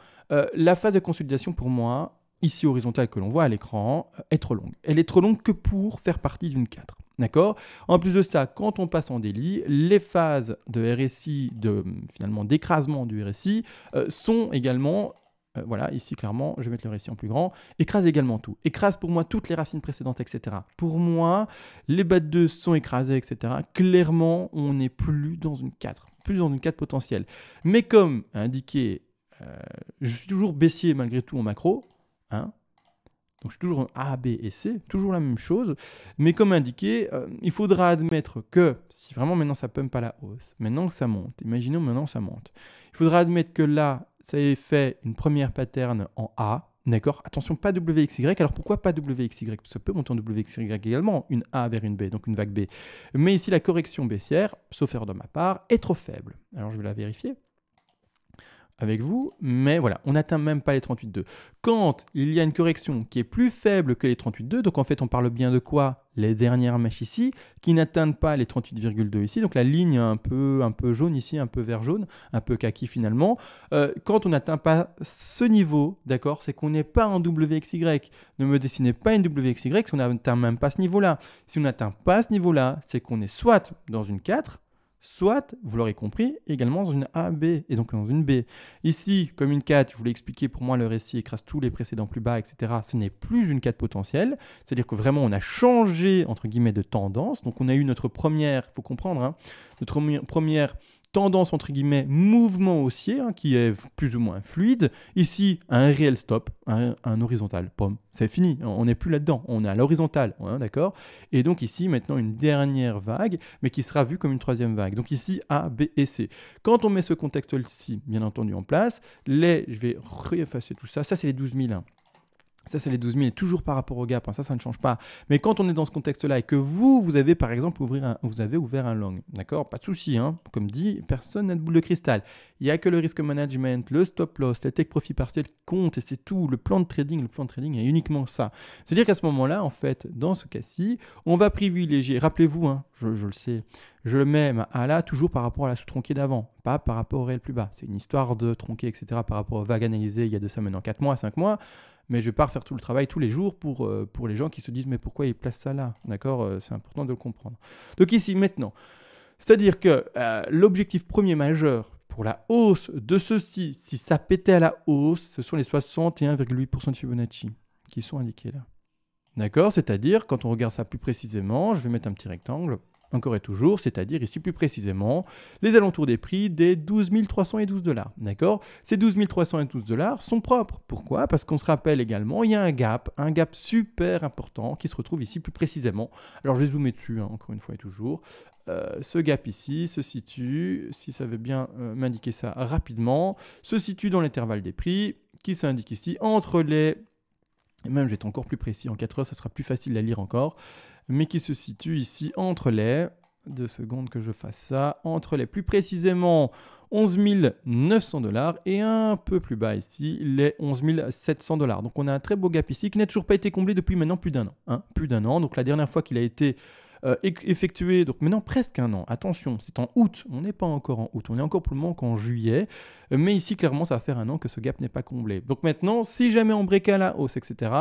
la phase de consolidation, pour moi, ici horizontale que l'on voit à l'écran, est trop longue. Elle est trop longue que pour faire partie d'une 4. D'accord? En plus de ça, quand on passe en daily, les phases de RSI, finalement d'écrasement du RSI, sont également, voilà, ici clairement, je vais mettre le RSI en plus grand, écrase également tout. Écrase pour moi toutes les racines précédentes, etc. Pour moi, les bas de 2 sont écrasés, etc. Clairement, on n'est plus dans une 4, plus dans une 4 potentielle. Mais comme indiqué, je suis toujours baissier malgré tout en macro, hein. Donc je suis toujours A, B et C, toujours la même chose. Mais comme indiqué, il faudra admettre que, si vraiment maintenant ça pump à la hausse, maintenant que ça monte, imaginons maintenant ça monte, il faudra admettre que là, ça ait fait une première pattern en A, d'accord? Attention, pas WXY. Alors pourquoi pas WXY? Ça peut monter en WXY également, une A vers une B, donc une vague B. Mais ici, la correction baissière, sauf erreur de ma part, est trop faible. Alors je vais la vérifier avec vous, mais voilà, on n'atteint même pas les 38,2. Quand il y a une correction qui est plus faible que les 38,2, donc en fait on parle bien de quoi? Les dernières mèches ici, qui n'atteignent pas les 38,2 ici, donc la ligne un peu jaune ici, un peu vert jaune, un peu kaki finalement. Quand on n'atteint pas ce niveau, d'accord, c'est qu'on n'est pas en WXY. Ne me dessinez pas une WXY si on n'atteint même pas ce niveau-là. Si on n'atteint pas ce niveau-là, c'est qu'on est soit dans une 4, soit, vous l'aurez compris, également dans une A, B, et donc dans une B. Ici, comme une 4, je vous l'ai expliqué, pour moi, le récit écrase tous les précédents plus bas, etc. Ce n'est plus une 4 potentielle, c'est-à-dire que vraiment, on a changé, entre guillemets, de tendance. Donc, on a eu notre première, il faut comprendre, hein, notre première tendance, entre guillemets, mouvement haussier, hein, qui est plus ou moins fluide. Ici, un réel stop, un horizontal. Pomme, c'est fini, on n'est plus là-dedans, on est à l'horizontale, hein, d'accord? Et donc ici, maintenant, une dernière vague, mais qui sera vue comme une troisième vague. Donc ici, A, B et C. Quand on met ce contexte-ci, bien entendu, en place, je vais réeffacer tout ça. Ça, c'est les 12 000. Hein. Ça, c'est les 12 000, toujours par rapport au gap, hein, ça ne change pas. Mais quand on est dans ce contexte-là et que vous avez par exemple vous avez ouvert un long, d'accord? Pas de souci, hein. Comme dit, personne n'a de boule de cristal. Il n'y a que le risk management, le stop loss, les take profit partiel qui comptent et c'est tout. Le plan de trading est uniquement ça. C'est-à-dire qu'à ce moment-là, en fait, dans ce cas-ci, on va privilégier, rappelez-vous, hein, je le sais, je le mets à là toujours par rapport à la sous-tronquée d'avant, pas par rapport au réel plus bas. C'est une histoire de tronquer, etc. par rapport aux vagues analysées il y a de ça maintenant 4 mois, 5 mois. Mais je ne vais pas refaire tout le travail tous les jours pour les gens qui se disent mais pourquoi ils placent ça là, d'accord? C'est important de le comprendre. Donc ici, maintenant, c'est-à-dire que l'objectif premier majeur pour la hausse de ceci, si ça pétait à la hausse, ce sont les 61,8% de Fibonacci qui sont indiqués là. D'accord? C'est-à-dire, quand on regarde ça plus précisément, je vais mettre un petit rectangle, encore et toujours, c'est-à-dire ici plus précisément, les alentours des prix des 12 312 $. D'accord? Ces 12 312 $ sont propres. Pourquoi? Parce qu'on se rappelle également, il y a un gap super important qui se retrouve ici plus précisément. Alors je vais zoomer dessus, hein, encore une fois et toujours. Ce gap ici se situe, si ça veut bien m'indiquer ça rapidement, se situe dans l'intervalle des prix qui s'indique ici entre les... Et même je vais être encore plus précis, en 4 heures ça sera plus facile à lire encore, mais qui se situe ici entre les... 2 secondes que je fasse ça. Entre les... Plus précisément, 11 900 $, et un peu plus bas ici, les 11 700 $. Donc on a un très beau gap ici qui n'a toujours pas été comblé depuis maintenant plus d'un an. Hein, plus d'un an. Donc la dernière fois qu'il a été effectué, donc maintenant presque un an. Attention, c'est en août. On n'est pas encore en août. On est encore pour le moment qu'en juillet. Mais ici, clairement, ça va faire un an que ce gap n'est pas comblé. Donc maintenant, si jamais on break à la hausse, etc.,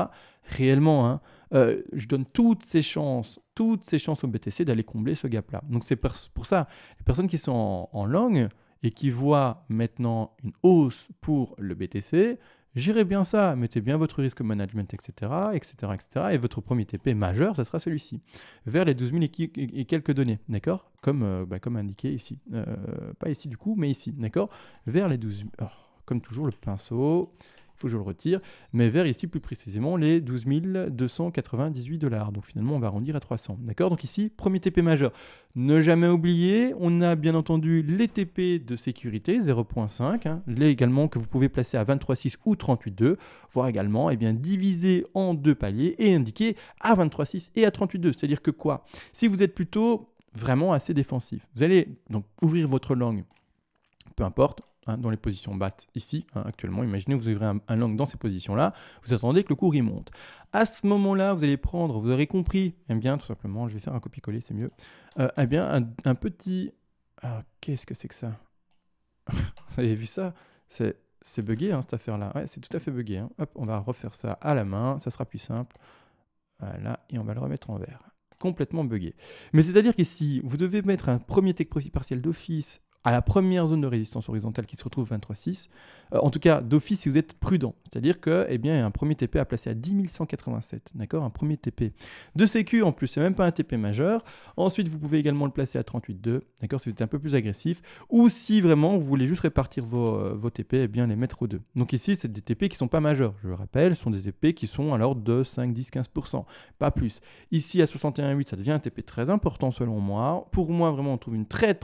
réellement, hein, je donne toutes ces chances au BTC d'aller combler ce gap-là. Donc c'est pour ça, les personnes qui sont en long et qui voient maintenant une hausse pour le BTC, gérez bien ça, mettez bien votre risque management, etc., etc., etc. Et votre premier TP majeur, ça sera celui-ci, vers les 12 000 et quelques données, d'accord, comme indiqué ici. Pas ici du coup, mais ici, d'accord, vers les 12 000, comme toujours le pinceau, il faut que je le retire, mais vers ici plus précisément les 12 298 $. Donc finalement, on va arrondir à 300, d'accord. Donc ici, premier TP majeur. Ne jamais oublier, on a bien entendu les TP de sécurité, 0.5, hein, les également que vous pouvez placer à 23.6 ou 38.2, voire également diviser en deux paliers et indiquer à 23.6 et à 38.2. C'est-à-dire que quoi? Si vous êtes plutôt vraiment assez défensif, vous allez donc ouvrir votre langue, peu importe, dans les positions BAT ici, actuellement, imaginez vous ouvrez un long dans ces positions-là, vous attendez que le cours y monte. À ce moment-là, vous allez prendre, vous aurez compris, tout simplement, je vais faire un copier-coller, c'est mieux, un petit... qu'est-ce que c'est que ça? Vous avez vu ça? C'est buggé, cette affaire-là. Ouais, c'est tout à fait buggé. Hein. Hop, on va refaire ça à la main, ça sera plus simple. Voilà, et on va le remettre en vert. Complètement buggé. Mais c'est-à-dire qu'ici, vous devez mettre un premier take profit partiel d'office à la première zone de résistance horizontale qui se retrouve 23.6, en tout cas d'office si vous êtes prudent, c'est-à-dire que il y a un premier TP à placer à 10 187, d'accord, un premier TP de sécu en plus, c'est même pas un TP majeur. Ensuite vous pouvez également le placer à 38.2, d'accord, si vous êtes un peu plus agressif, ou si vraiment vous voulez juste répartir vos TP, les mettre aux deux. Donc ici c'est des TP qui sont pas majeurs, je le rappelle, ce sont des TP qui sont à l'ordre de 5, 10, 15%, pas plus. Ici à 61.8 ça devient un TP très important selon moi. Pour moi vraiment on trouve une très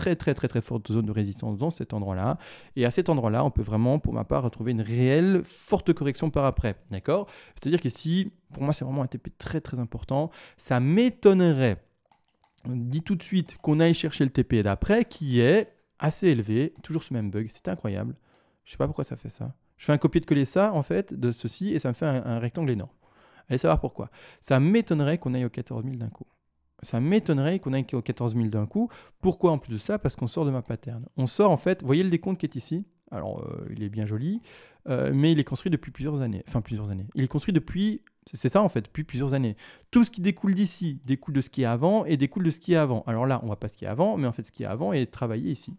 forte zone de résistance dans cet endroit-là. Et à cet endroit-là, on peut vraiment, pour ma part, retrouver une réelle forte correction par après. D'accord? C'est-à-dire qu'ici, pour moi, c'est vraiment un TP très important. Ça m'étonnerait, dit tout de suite, qu'on aille chercher le TP d'après, qui est assez élevé. Toujours ce même bug. C'est incroyable. Je ne sais pas pourquoi ça fait ça. Je fais un copier-coller ça, en fait, de ceci, et ça me fait un rectangle énorme. Allez savoir pourquoi. Ça m'étonnerait qu'on aille aux 14 000 d'un coup. Ça m'étonnerait qu'on aille aux 14 000 d'un coup. Pourquoi en plus de ça? Parce qu'on sort de ma pattern. On sort en fait, vous voyez le décompte qui est ici? Alors il est bien joli, mais il est construit depuis plusieurs années. Enfin plusieurs années. Il est construit depuis, c'est ça en fait, depuis plusieurs années. Tout ce qui découle d'ici découle de ce qui est avant et découle de ce qui est avant. Alors là, on ne voit pas ce qui est avant, mais en fait ce qui est avant est travaillé ici.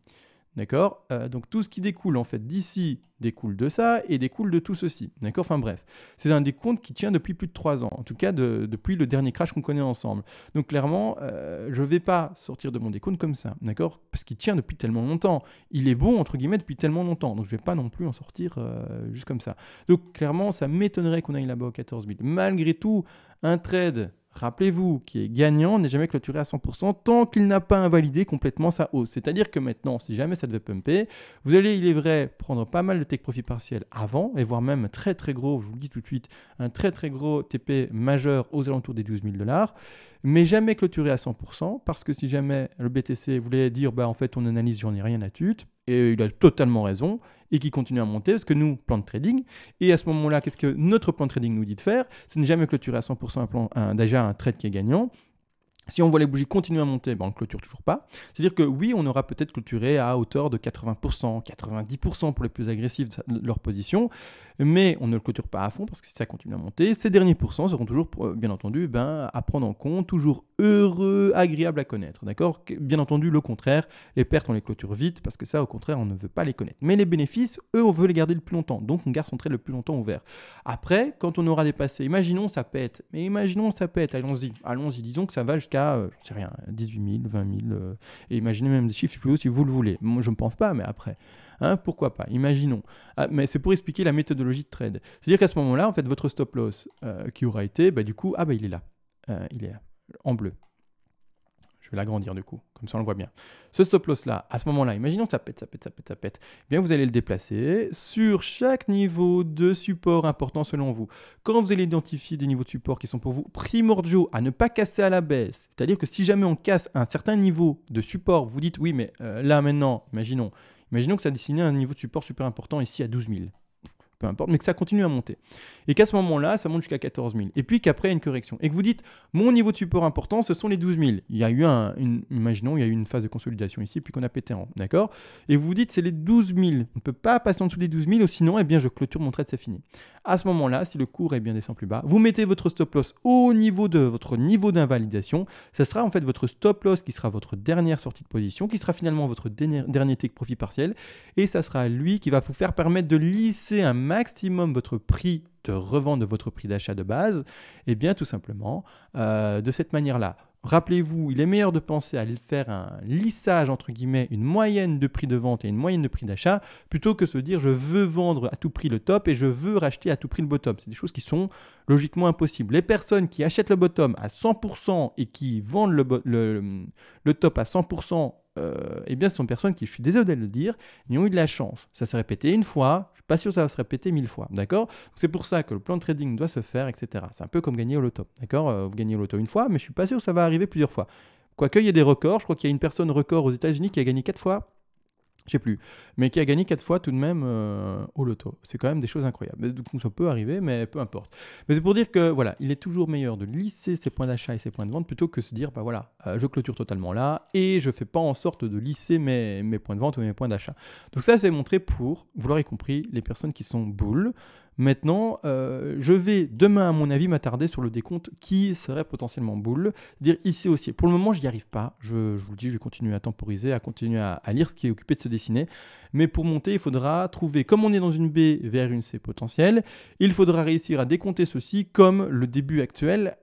D'accord, donc tout ce qui découle en fait d'ici découle de ça et découle de tout ceci. D'accord, enfin bref, c'est un décompte qui tient depuis plus de 3 ans, en tout cas depuis le dernier crash qu'on connaît ensemble. Donc clairement, je ne vais pas sortir de mon décompte comme ça, d'accord, parce qu'il tient depuis tellement longtemps. Il est bon entre guillemets depuis tellement longtemps, donc je ne vais pas non plus en sortir juste comme ça. Donc clairement, ça m'étonnerait qu'on aille là-bas aux 14 000. Malgré tout, un trade, rappelez-vous, qui est gagnant n'est jamais clôturé à 100% tant qu'il n'a pas invalidé complètement sa hausse. C'est-à-dire que maintenant, si jamais ça devait pumper, vous allez, il est vrai, prendre pas mal de take profit partiel avant, et voire même très gros, je vous le dis tout de suite, un très gros TP majeur aux alentours des 12 000 $, mais jamais clôturé à 100%, parce que si jamais le BTC voulait dire, en fait, on analyse, j'en ai rien à tuttre, et il a totalement raison, et qui continue à monter, parce que nous, plan de trading, et à ce moment-là, qu'est-ce que notre plan de trading nous dit de faire? C'est ne jamais clôturer à 100% déjà un trade qui est gagnant. Si on voit les bougies continuer à monter, on ne clôture toujours pas. C'est-à-dire que oui, on aura peut-être clôturé à hauteur de 80%, 90% pour les plus agressifs de leur position, mais on ne le clôture pas à fond parce que si ça continue à monter, ces derniers pourcents seront toujours, bien entendu, à prendre en compte, toujours heureux, agréable à connaître. D'accord? Bien entendu, le contraire, les pertes, on les clôture vite parce que ça, au contraire, on ne veut pas les connaître. Mais les bénéfices, eux, on veut les garder le plus longtemps. Donc, on garde son trade le plus longtemps ouvert. Après, quand on aura dépassé, imaginons ça pète, allons-y, disons que ça va jusqu'à, je sais rien, 18 000, 20 000, et imaginez même des chiffres plus hauts si vous le voulez. Moi, je ne pense pas, mais après... pourquoi pas, imaginons. Mais c'est pour expliquer la méthodologie de trade. C'est-à-dire qu'à ce moment-là, en fait, votre stop loss qui aura été, du coup, il est là. Il est là, en bleu. Je vais l'agrandir du coup, comme ça on le voit bien. Ce stop loss là, à ce moment-là, imaginons ça pète. Eh bien vous allez le déplacer sur chaque niveau de support important selon vous. Quand vous allez identifier des niveaux de support qui sont pour vous primordiaux à ne pas casser à la baisse, c'est-à-dire que si jamais on casse un certain niveau de support, vous dites oui mais là maintenant, imaginons, Imaginons que ça a dessiné un niveau de support super important ici à 12 000. Peu importe, mais que ça continue à monter. Et qu'à ce moment-là, ça monte jusqu'à 14 000. Et puis qu'après, il y a une correction. Et que vous dites, mon niveau de support important, ce sont les 12 000. Il y a eu imaginons, il y a eu une phase de consolidation ici, puis qu'on a pété en haut, d'accord? Et vous vous dites, c'est les 12 000. On ne peut pas passer en dessous des 12 000, ou sinon, eh bien, je clôture mon trade, c'est fini. À ce moment-là, si le cours est bien descend plus bas, vous mettez votre stop loss au niveau de votre niveau d'invalidation. Ça sera en fait votre stop loss qui sera votre dernière sortie de position, qui sera finalement votre dernier take profit partiel. Et ça sera lui qui va vous faire permettre de lisser un maximum votre prix de revente de votre prix d'achat de base, et bien tout simplement de cette manière-là. Rappelez-vous, il est meilleur de penser à faire un lissage, entre guillemets, une moyenne de prix de vente et une moyenne de prix d'achat, plutôt que se dire je veux vendre à tout prix le top et je veux racheter à tout prix le bottom. C'est des choses qui sont logiquement impossibles. Les personnes qui achètent le bottom à 100% et qui vendent le top à 100%, eh bien, ce sont personnes qui, je suis désolé de le dire, n'y ont eu de la chance. Ça s'est répété une fois, je ne suis pas sûr que ça va se répéter 1000 fois, d'accord? C'est pour ça que le plan de trading doit se faire, etc. C'est un peu comme gagner au loto, d'accord? Vous gagnez au loto une fois, mais je ne suis pas sûr que ça va arriver plusieurs fois. Quoique, il y a des records. Je crois qu'il y a une personne record aux États-Unis qui a gagné 4 fois. Je sais plus, mais qui a gagné 4 fois tout de même au loto. C'est quand même des choses incroyables. Donc ça peut arriver, mais peu importe. Mais c'est pour dire que voilà, il est toujours meilleur de lisser ses points d'achat et ses points de vente plutôt que se dire, bah voilà, je clôture totalement là et je fais pas en sorte de lisser mes points de vente ou mes points d'achat. Donc ça, c'est montré pour, vous l'aurez compris, les personnes qui sont bulles. Maintenant, je vais demain, à mon avis, m'attarder sur le décompte qui serait potentiellement bull, c'est-à-dire ici aussi. Pour le moment, je n'y arrive pas. Je vous le dis, je vais continuer à temporiser, à continuer à lire ce qui est occupé de se dessiner. Mais pour monter, il faudra trouver, comme on est dans une B vers une C potentielle, il faudra réussir à décompter ceci comme le début actuel,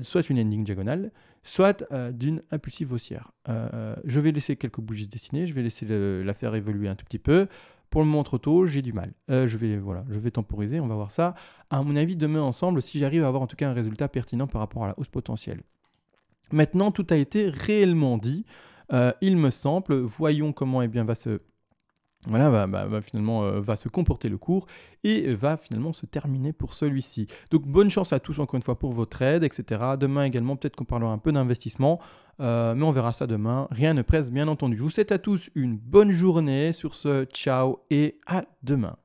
soit une ending diagonale, soit d'une impulsive haussière. Je vais laisser quelques bougies se dessiner, je vais laisser la faire évoluer un tout petit peu. Pour le moment trop tôt, j'ai du mal. Je vais temporiser, on va voir ça. À mon avis, demain ensemble, si j'arrive à avoir en tout cas un résultat pertinent par rapport à la hausse potentielle. Maintenant, tout a été réellement dit. Il me semble, voyons comment va se comporter le cours et va finalement se terminer pour celui-ci. Donc bonne chance à tous encore une fois pour vos trades, etc. Demain également, peut-être qu'on parlera un peu d'investissement, mais on verra ça demain. Rien ne presse, bien entendu. Je vous souhaite à tous une bonne journée. Sur ce, ciao et à demain.